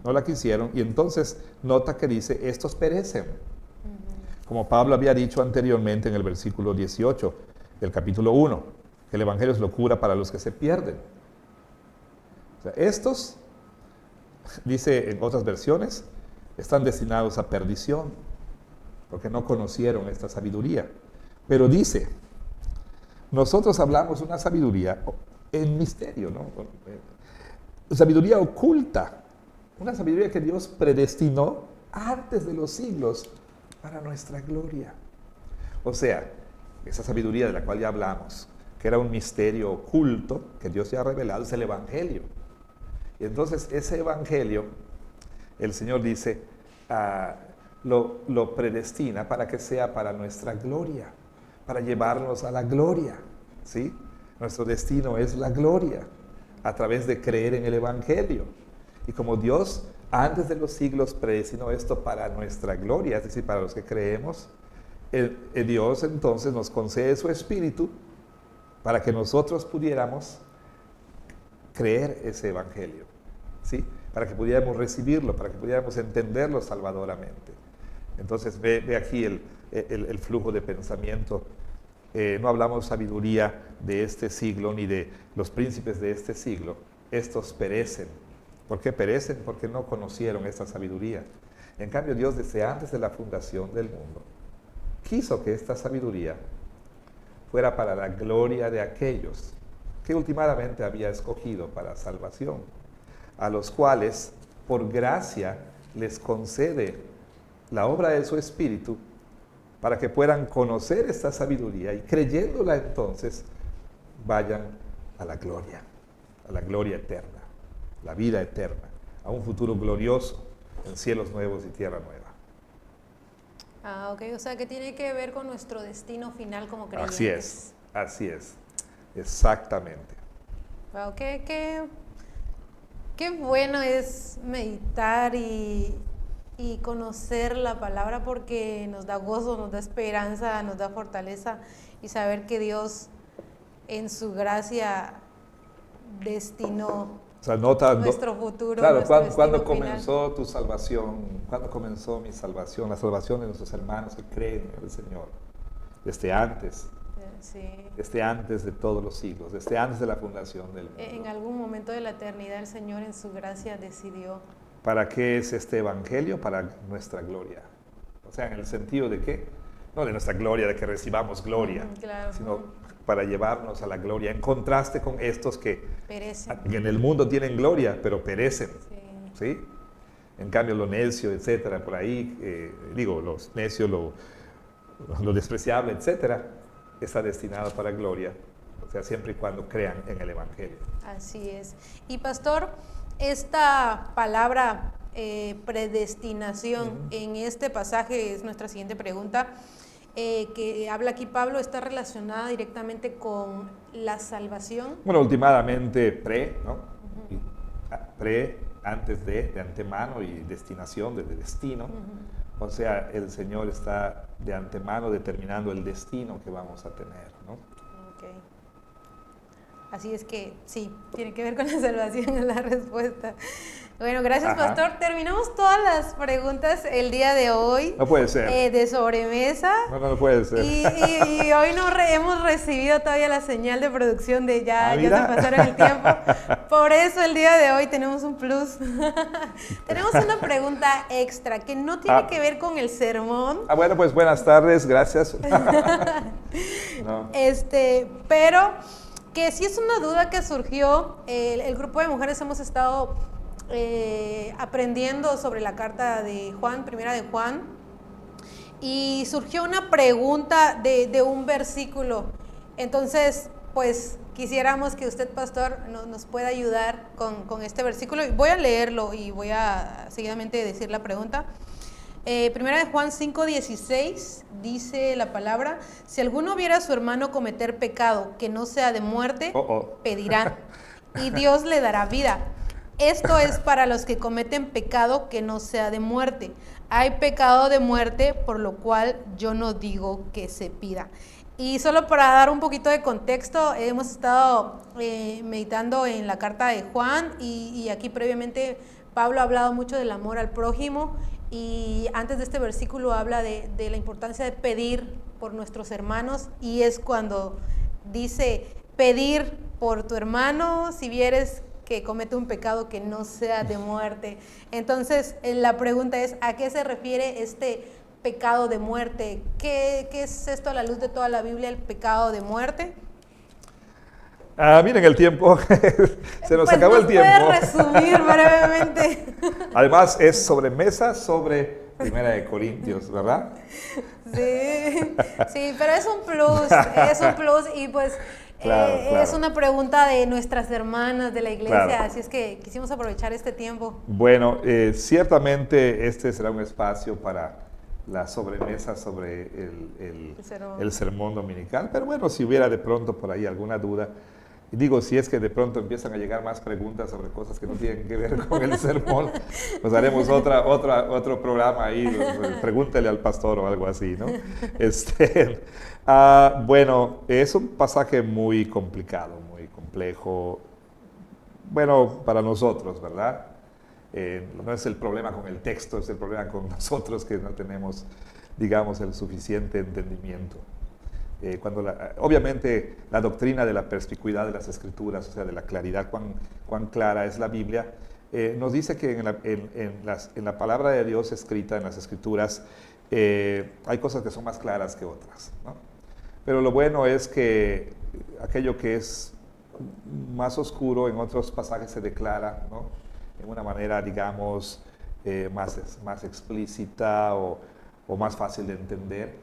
No la quisieron, y entonces nota que dice, estos perecen. Como Pablo había dicho anteriormente en el versículo 18 del capítulo 1, que el Evangelio es locura para los que se pierden. O sea, estos, dice en otras versiones, están destinados a perdición, porque no conocieron esta sabiduría. Pero dice, nosotros hablamos una sabiduría en misterio, ¿no? Sabiduría oculta, una sabiduría que Dios predestinó antes de los siglos para nuestra gloria. O sea, esa sabiduría de la cual ya hablamos, que era un misterio oculto que Dios ya ha revelado, es el Evangelio. Y entonces ese Evangelio, el Señor dice, lo predestina para que sea para nuestra gloria, para llevarnos a la gloria, ¿sí? Nuestro destino es la gloria, a través de creer en el Evangelio. Y como Dios antes de los siglos predestinó esto para nuestra gloria, es decir, para los que creemos, Dios entonces nos concede su Espíritu para que nosotros pudiéramos creer ese Evangelio, ¿sí? Para que pudiéramos recibirlo, para que pudiéramos entenderlo salvadoramente. Entonces ve aquí el flujo de pensamiento. No hablamos sabiduría de este siglo ni de los príncipes de este siglo. Estos perecen. ¿Por qué perecen? Porque no conocieron esta sabiduría. En cambio, Dios desde antes de la fundación del mundo quiso que esta sabiduría fuera para la gloria de aquellos que últimamente había escogido para salvación, a los cuales por gracia les concede la obra de su Espíritu para que puedan conocer esta sabiduría y creyéndola entonces vayan a la gloria eterna, la vida eterna, a un futuro glorioso. en cielos nuevos y tierra nueva. Ah, ok, o sea que tiene que ver con nuestro destino final como creyentes. Así es, exactamente. Wow, qué bueno es meditar y conocer la palabra, porque nos da gozo, nos da esperanza, nos da fortaleza, y saber que Dios en su gracia destinó O sea, nuestro futuro. Claro, nuestro cuando destino final. comenzó tu salvación, cuando comenzó mi salvación, la salvación de nuestros hermanos que creen en el Señor, desde antes. Sí. Desde antes de todos los siglos, desde antes de la fundación del mundo. En algún momento de la eternidad el Señor en su gracia decidió. ¿Para qué es este evangelio? Para nuestra gloria. O sea, en el sentido de que, no de nuestra gloria, de que recibamos gloria, claro. sino para llevarnos a la gloria, en contraste con estos que perecen. En el mundo tienen gloria, pero perecen. Sí. ¿Sí? En cambio, lo necio, etcétera, por ahí, los necios, lo despreciable, etcétera, está destinado para gloria, o sea, siempre y cuando crean en el Evangelio. Así es. Y pastor, esta palabra predestinación en este pasaje es nuestra siguiente pregunta, que habla aquí Pablo, ¿está relacionada directamente con la salvación? Bueno, últimamente ¿no? Pre, antes de antemano, y destinación, de destino. O sea, el Señor está de antemano determinando el destino que vamos a tener, ¿no? Okay. Así es que sí, tiene que ver con la salvación, es la respuesta. Bueno, gracias, pastor. Terminamos todas las preguntas el día de hoy. No puede ser. De sobremesa. No puede ser. Y hoy no hemos recibido todavía la señal de producción de ya se pasaron el tiempo. Por eso el día de hoy tenemos un plus. Tenemos una pregunta extra que no tiene que ver con el sermón. Bueno, pues buenas tardes, gracias. No. Pero que sí es una duda que surgió. El grupo de mujeres hemos estado aprendiendo sobre la carta de Juan, primera de Juan, y surgió una pregunta de un versículo. Entonces, pues quisiéramos que usted, pastor, nos pueda ayudar con este versículo. Voy a leerlo y voy a seguidamente decir la pregunta. Primera de Juan 5:16 dice la palabra: si alguno viera a su hermano cometer pecado que no sea de muerte, pedirá, y Dios le dará vida. Esto es para los que cometen pecado que no sea de muerte. Hay pecado de muerte, por lo cual yo no digo que se pida. Y solo para dar un poquito de contexto, hemos estado meditando en la carta de Juan, y aquí previamente Pablo ha hablado mucho del amor al prójimo, y antes de este versículo habla de la importancia de pedir por nuestros hermanos, y es cuando dice: pedir por tu hermano si vieres que comete un pecado que no sea de muerte. Entonces, la pregunta es: ¿a qué se refiere este pecado de muerte? ¿Qué es esto a la luz de toda la Biblia, el pecado de muerte? Miren el tiempo, se nos acabó el tiempo. Puede resumir brevemente. Además, es sobremesa sobre Primera de Corintios, ¿verdad? Sí, pero es un plus, y pues claro. Es una pregunta de nuestras hermanas de la iglesia, claro. Así es que quisimos aprovechar este tiempo. Bueno, ciertamente este será un espacio para la sobremesa sobre el sermón dominical, pero bueno, si hubiera de pronto por ahí alguna duda, y digo, si es que de pronto empiezan a llegar más preguntas sobre cosas que no tienen que ver con el sermón, pues haremos otro programa ahí, pregúntele al pastor o algo así, ¿no? Bueno, es un pasaje muy complicado, muy complejo, bueno, para nosotros, ¿verdad? No es el problema con el texto, es el problema con nosotros, que no tenemos, digamos, el suficiente entendimiento. Obviamente la doctrina de la perspicuidad de las Escrituras, o sea, de la claridad, cuán clara es la Biblia, nos dice que en la palabra de Dios escrita en las Escrituras hay cosas que son más claras que otras, ¿no? Pero lo bueno es que aquello que es más oscuro en otros pasajes se declara, ¿no? En una manera, digamos, más explícita o más fácil de entender,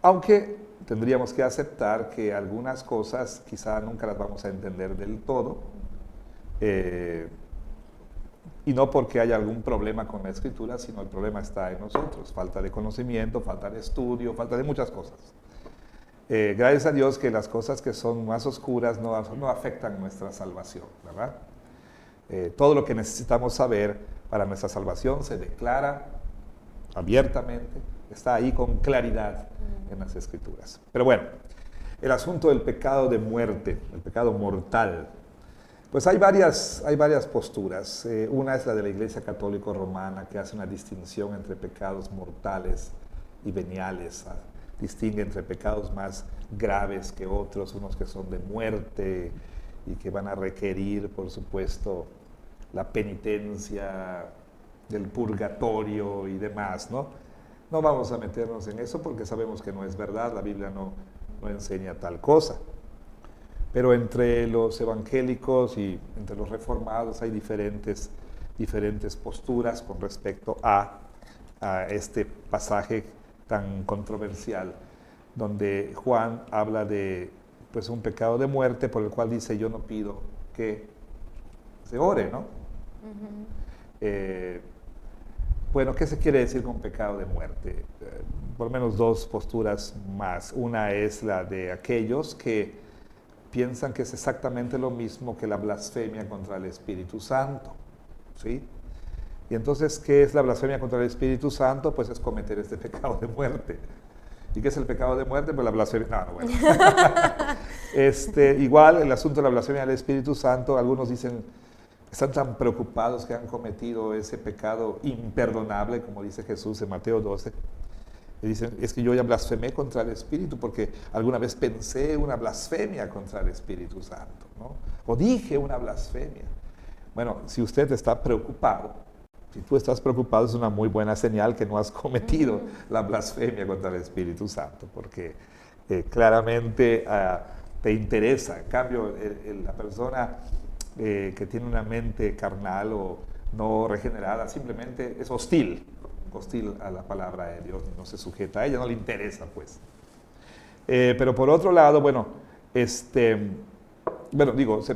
aunque tendríamos que aceptar que algunas cosas quizá nunca las vamos a entender del todo, Y no porque haya algún problema con la Escritura, sino el problema está en nosotros. Falta de conocimiento, falta de estudio, falta de muchas cosas. Gracias a Dios que las cosas que son más oscuras no afectan nuestra salvación, ¿verdad? Todo lo que necesitamos saber para nuestra salvación se declara abiertamente, está ahí con claridad en las Escrituras. Pero bueno, el asunto del pecado de muerte, el pecado mortal, pues hay varias posturas. Una es la de la Iglesia Católica Romana, que hace una distinción entre pecados mortales y veniales. Distingue entre pecados más graves que otros, unos que son de muerte y que van a requerir, por supuesto, la penitencia del purgatorio y demás, ¿no? No vamos a meternos en eso porque sabemos que no es verdad, la Biblia no enseña tal cosa. Pero entre los evangélicos y entre los reformados hay diferentes posturas con respecto a este pasaje tan controversial, donde Juan habla de pues, un pecado de muerte por el cual dice, yo no pido que se ore, ¿no? Bueno, ¿qué se quiere decir con pecado de muerte? Por lo menos dos posturas más. Una es la de aquellos que piensan que es exactamente lo mismo que la blasfemia contra el Espíritu Santo, ¿sí? Y entonces, ¿qué es la blasfemia contra el Espíritu Santo? Pues es cometer este pecado de muerte. ¿Y qué es el pecado de muerte? Pues la blasfemia... No, bueno. Igual, el asunto de la blasfemia del Espíritu Santo, algunos dicen, están tan preocupados que han cometido ese pecado imperdonable, como dice Jesús en Mateo 12, y dicen, es que yo ya blasfemé contra el Espíritu porque alguna vez pensé una blasfemia contra el Espíritu Santo, ¿no? O dije una blasfemia. Bueno, si usted está preocupado, si tú estás preocupado, es una muy buena señal que no has cometido la blasfemia contra el Espíritu Santo, porque claramente te interesa. En cambio, la persona que tiene una mente carnal o no regenerada simplemente es hostil a la palabra de Dios, no se sujeta a ella, no le interesa, pues. Pero por otro lado, se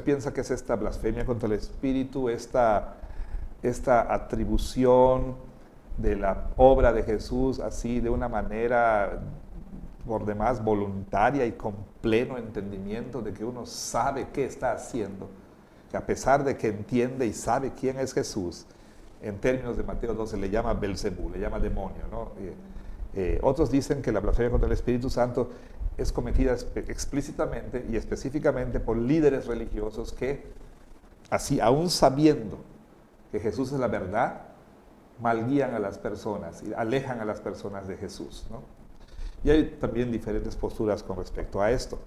piensa que es esta blasfemia contra el Espíritu, esta atribución de la obra de Jesús así de una manera por demás voluntaria y con pleno entendimiento de que uno sabe qué está haciendo, que a pesar de que entiende y sabe quién es Jesús, en términos de Mateo 12 le llama Belcebú, le llama demonio, ¿no? Otros dicen que la blasfemia contra el Espíritu Santo es cometida explícitamente y específicamente por líderes religiosos que, así aún sabiendo que Jesús es la verdad, malguían a las personas y alejan a las personas de Jesús, ¿no? Y hay también diferentes posturas con respecto a esto.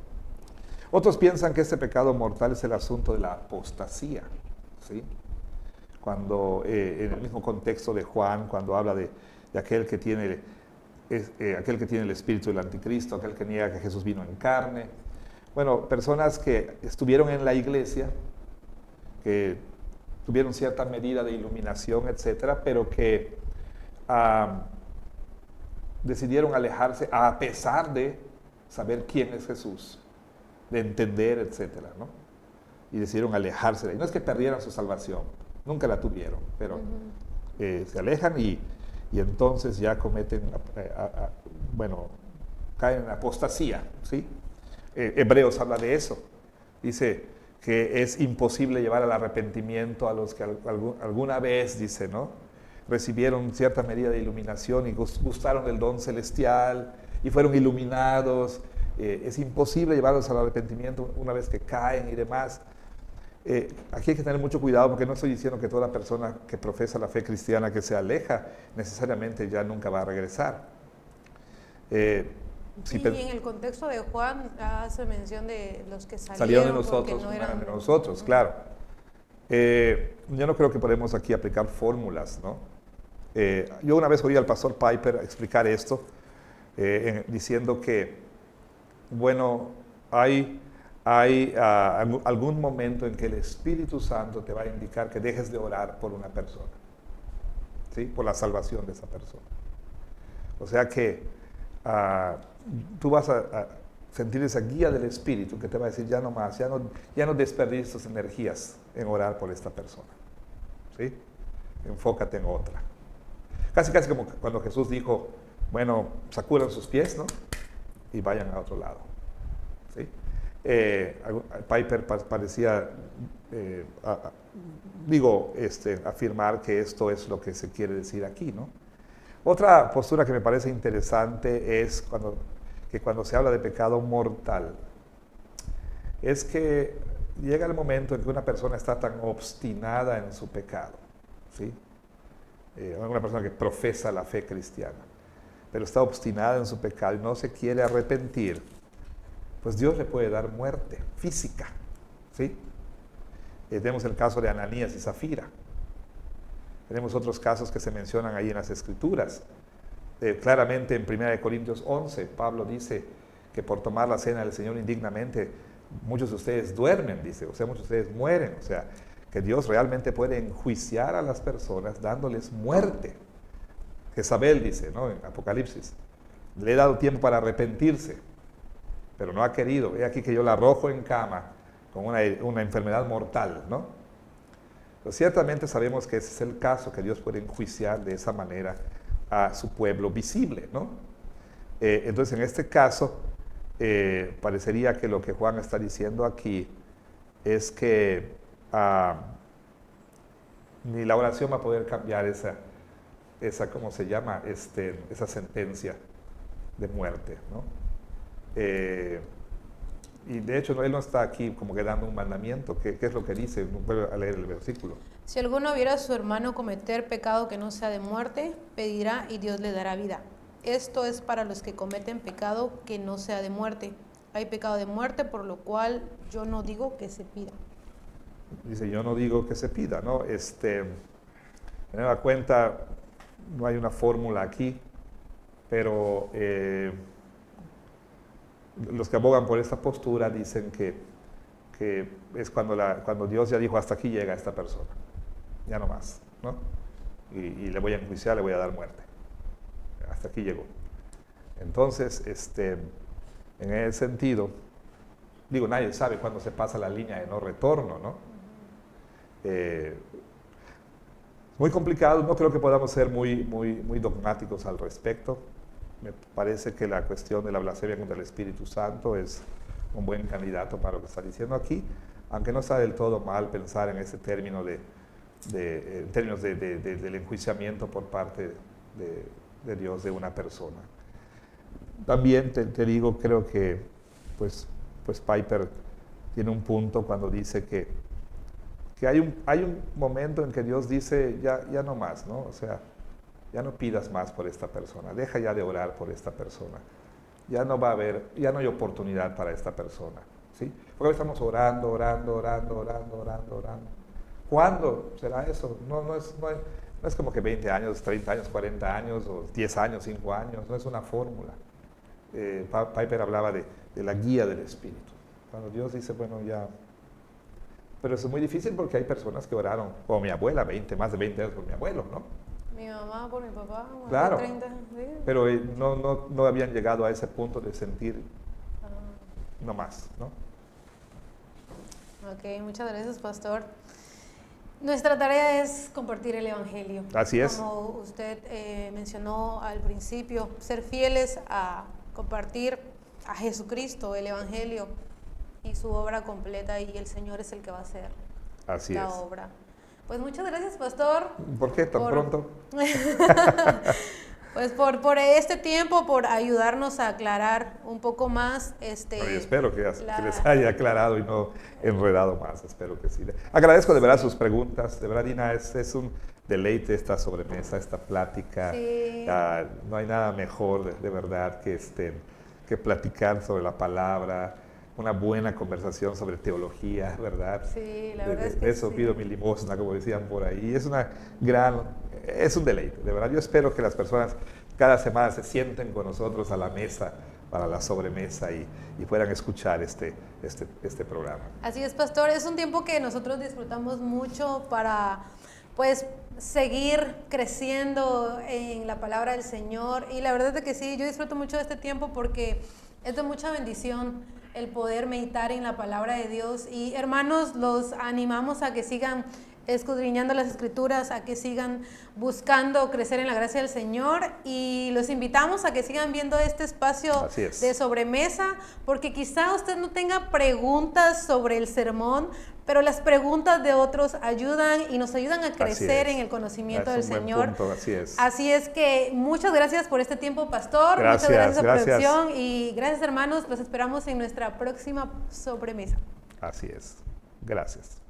Otros piensan que este pecado mortal es el asunto de la apostasía, ¿sí? Cuando en el mismo contexto de Juan, cuando habla de aquel que tiene el espíritu del anticristo, aquel que niega que Jesús vino en carne. Bueno, personas que estuvieron en la iglesia, que tuvieron cierta medida de iluminación, etcétera, pero que decidieron alejarse a pesar de saber quién es Jesús, de entender, etcétera, ¿no? Y decidieron alejarse de ahí. No es que perdieran su salvación, nunca la tuvieron, pero se alejan y entonces ya cometen, caen en apostasía, ¿sí? Hebreos habla de eso. Dice que es imposible llevar al arrepentimiento a los que alguna vez, dice, ¿no? Recibieron cierta medida de iluminación y gustaron del don celestial y fueron iluminados. Es imposible llevarlos al arrepentimiento una vez que caen y demás. Aquí hay que tener mucho cuidado porque no estoy diciendo que toda persona que profesa la fe cristiana que se aleja necesariamente ya nunca va a regresar. Y en el contexto de Juan hace mención de los que salieron de nosotros, no eran de nosotros, claro. Yo no creo que podemos aquí aplicar fórmulas, ¿no? Yo una vez oí al pastor Piper explicar esto, diciendo que, bueno, hay algún momento en que el Espíritu Santo te va a indicar que dejes de orar por una persona, ¿sí? Por la salvación de esa persona. O sea que tú vas a sentir esa guía del Espíritu que te va a decir ya no más, ya no desperdicies tus energías en orar por esta persona, ¿sí? enfócate en otra. Casi como cuando Jesús dijo, bueno, sacudan sus pies, ¿no? Y vayan a otro lado. ¿Sí? Piper parecía, afirmar que esto es lo que se quiere decir aquí, ¿no? Otra postura que me parece interesante es cuando se habla de pecado mortal, es que llega el momento en que una persona está tan obstinada en su pecado, ¿sí? Una persona que profesa la fe cristiana, pero está obstinada en su pecado y no se quiere arrepentir, pues Dios le puede dar muerte física, ¿sí? Tenemos el caso de Ananías y Zafira. Tenemos otros casos que se mencionan ahí en las Escrituras. Claramente en 1 Corintios 11, Pablo dice que por tomar la cena del Señor indignamente, muchos de ustedes duermen, dice, o sea, muchos de ustedes mueren. O sea, que Dios realmente puede enjuiciar a las personas dándoles muerte. Jezabel dice, ¿no? En Apocalipsis, le he dado tiempo para arrepentirse, pero no ha querido. Ve aquí que yo la arrojo en cama con una enfermedad mortal, ¿no? Pero ciertamente sabemos que ese es el caso, que Dios puede enjuiciar de esa manera a su pueblo visible, ¿no? Entonces, en este caso, parecería que lo que Juan está diciendo aquí es que ni la oración va a poder cambiar ¿cómo se llama? Esa sentencia de muerte, ¿no? Y de hecho, él no está aquí como que dando un mandamiento. ¿Qué es lo que dice? Vuelvo a leer el versículo. Si alguno viera a su hermano cometer pecado que no sea de muerte, pedirá y Dios le dará vida. Esto es para los que cometen pecado que no sea de muerte. Hay pecado de muerte, por lo cual yo no digo que se pida. Dice, yo no digo que se pida, ¿no? Me da cuenta, no hay una fórmula aquí, pero los que abogan por esta postura dicen que es cuando Dios ya dijo, hasta aquí llega esta persona, ya no más, ¿no? Y le voy a enjuiciar, le voy a dar muerte. Hasta aquí llegó. Entonces, en ese sentido, digo, nadie sabe cuándo se pasa la línea de no retorno, ¿no? Muy complicado, no creo que podamos ser muy dogmáticos al respecto. Me parece que la cuestión de la blasfemia contra el Espíritu Santo es un buen candidato para lo que está diciendo aquí, aunque no está del todo mal pensar en ese término en términos del enjuiciamiento por parte de Dios de una persona. También te digo, creo que pues Piper tiene un punto cuando dice que hay un momento en que Dios dice ya no más, ¿no? O sea, ya no pidas más por esta persona, deja ya de orar por esta persona, ya no hay oportunidad para esta persona, ¿sí? Porque ahora estamos orando. ¿Cuándo será eso? No es como que 20 años, 30 años, 40 años, o 10 años, 5 años, no es una fórmula. Piper hablaba de la guía del Espíritu. Cuando Dios dice, bueno, ya... Pero eso es muy difícil porque hay personas que oraron, como mi abuela, más de 20 años por mi abuelo, ¿no? Mi mamá por mi papá, claro, 30, ¿sí? Pero no habían llegado a ese punto de sentir no más, ¿no? Ok, muchas gracias, pastor. Nuestra tarea es compartir el Evangelio. Así es. Como usted mencionó al principio, ser fieles a compartir a Jesucristo, el Evangelio y su obra completa, y el Señor es el que va a hacer la obra. Pues muchas gracias, pastor. ¿Por qué tan pronto? Pues por este tiempo, por ayudarnos a aclarar un poco más. Espero que les haya aclarado y no enredado más, espero que sí. Agradezco de verdad sus preguntas, de verdad, Dina, es un deleite esta sobremesa, esta plática. Sí. No hay nada mejor, de verdad, que platicar sobre la palabra, una buena conversación sobre teología, ¿verdad? Sí, la verdad es que eso pido mi limosna, como decían por ahí. Es un deleite, de verdad. Yo espero que las personas cada semana se sienten con nosotros a la mesa para la sobremesa y puedan escuchar este programa. Así es, pastor. Es un tiempo que nosotros disfrutamos mucho para, pues, seguir creciendo en la palabra del Señor. Y la verdad es que sí, yo disfruto mucho de este tiempo porque es de mucha bendición el poder meditar en la palabra de Dios. Y hermanos, los animamos a que sigan escudriñando las Escrituras, a que sigan buscando crecer en la gracia del Señor, y los invitamos a que sigan viendo este espacio de sobremesa, porque quizá usted no tenga preguntas sobre el sermón, pero las preguntas de otros ayudan y nos ayudan a crecer en el conocimiento del Señor. Así es que muchas gracias por este tiempo, pastor. Muchas gracias a producción y gracias, hermanos. Los esperamos en nuestra próxima sobremesa. Así es. Gracias.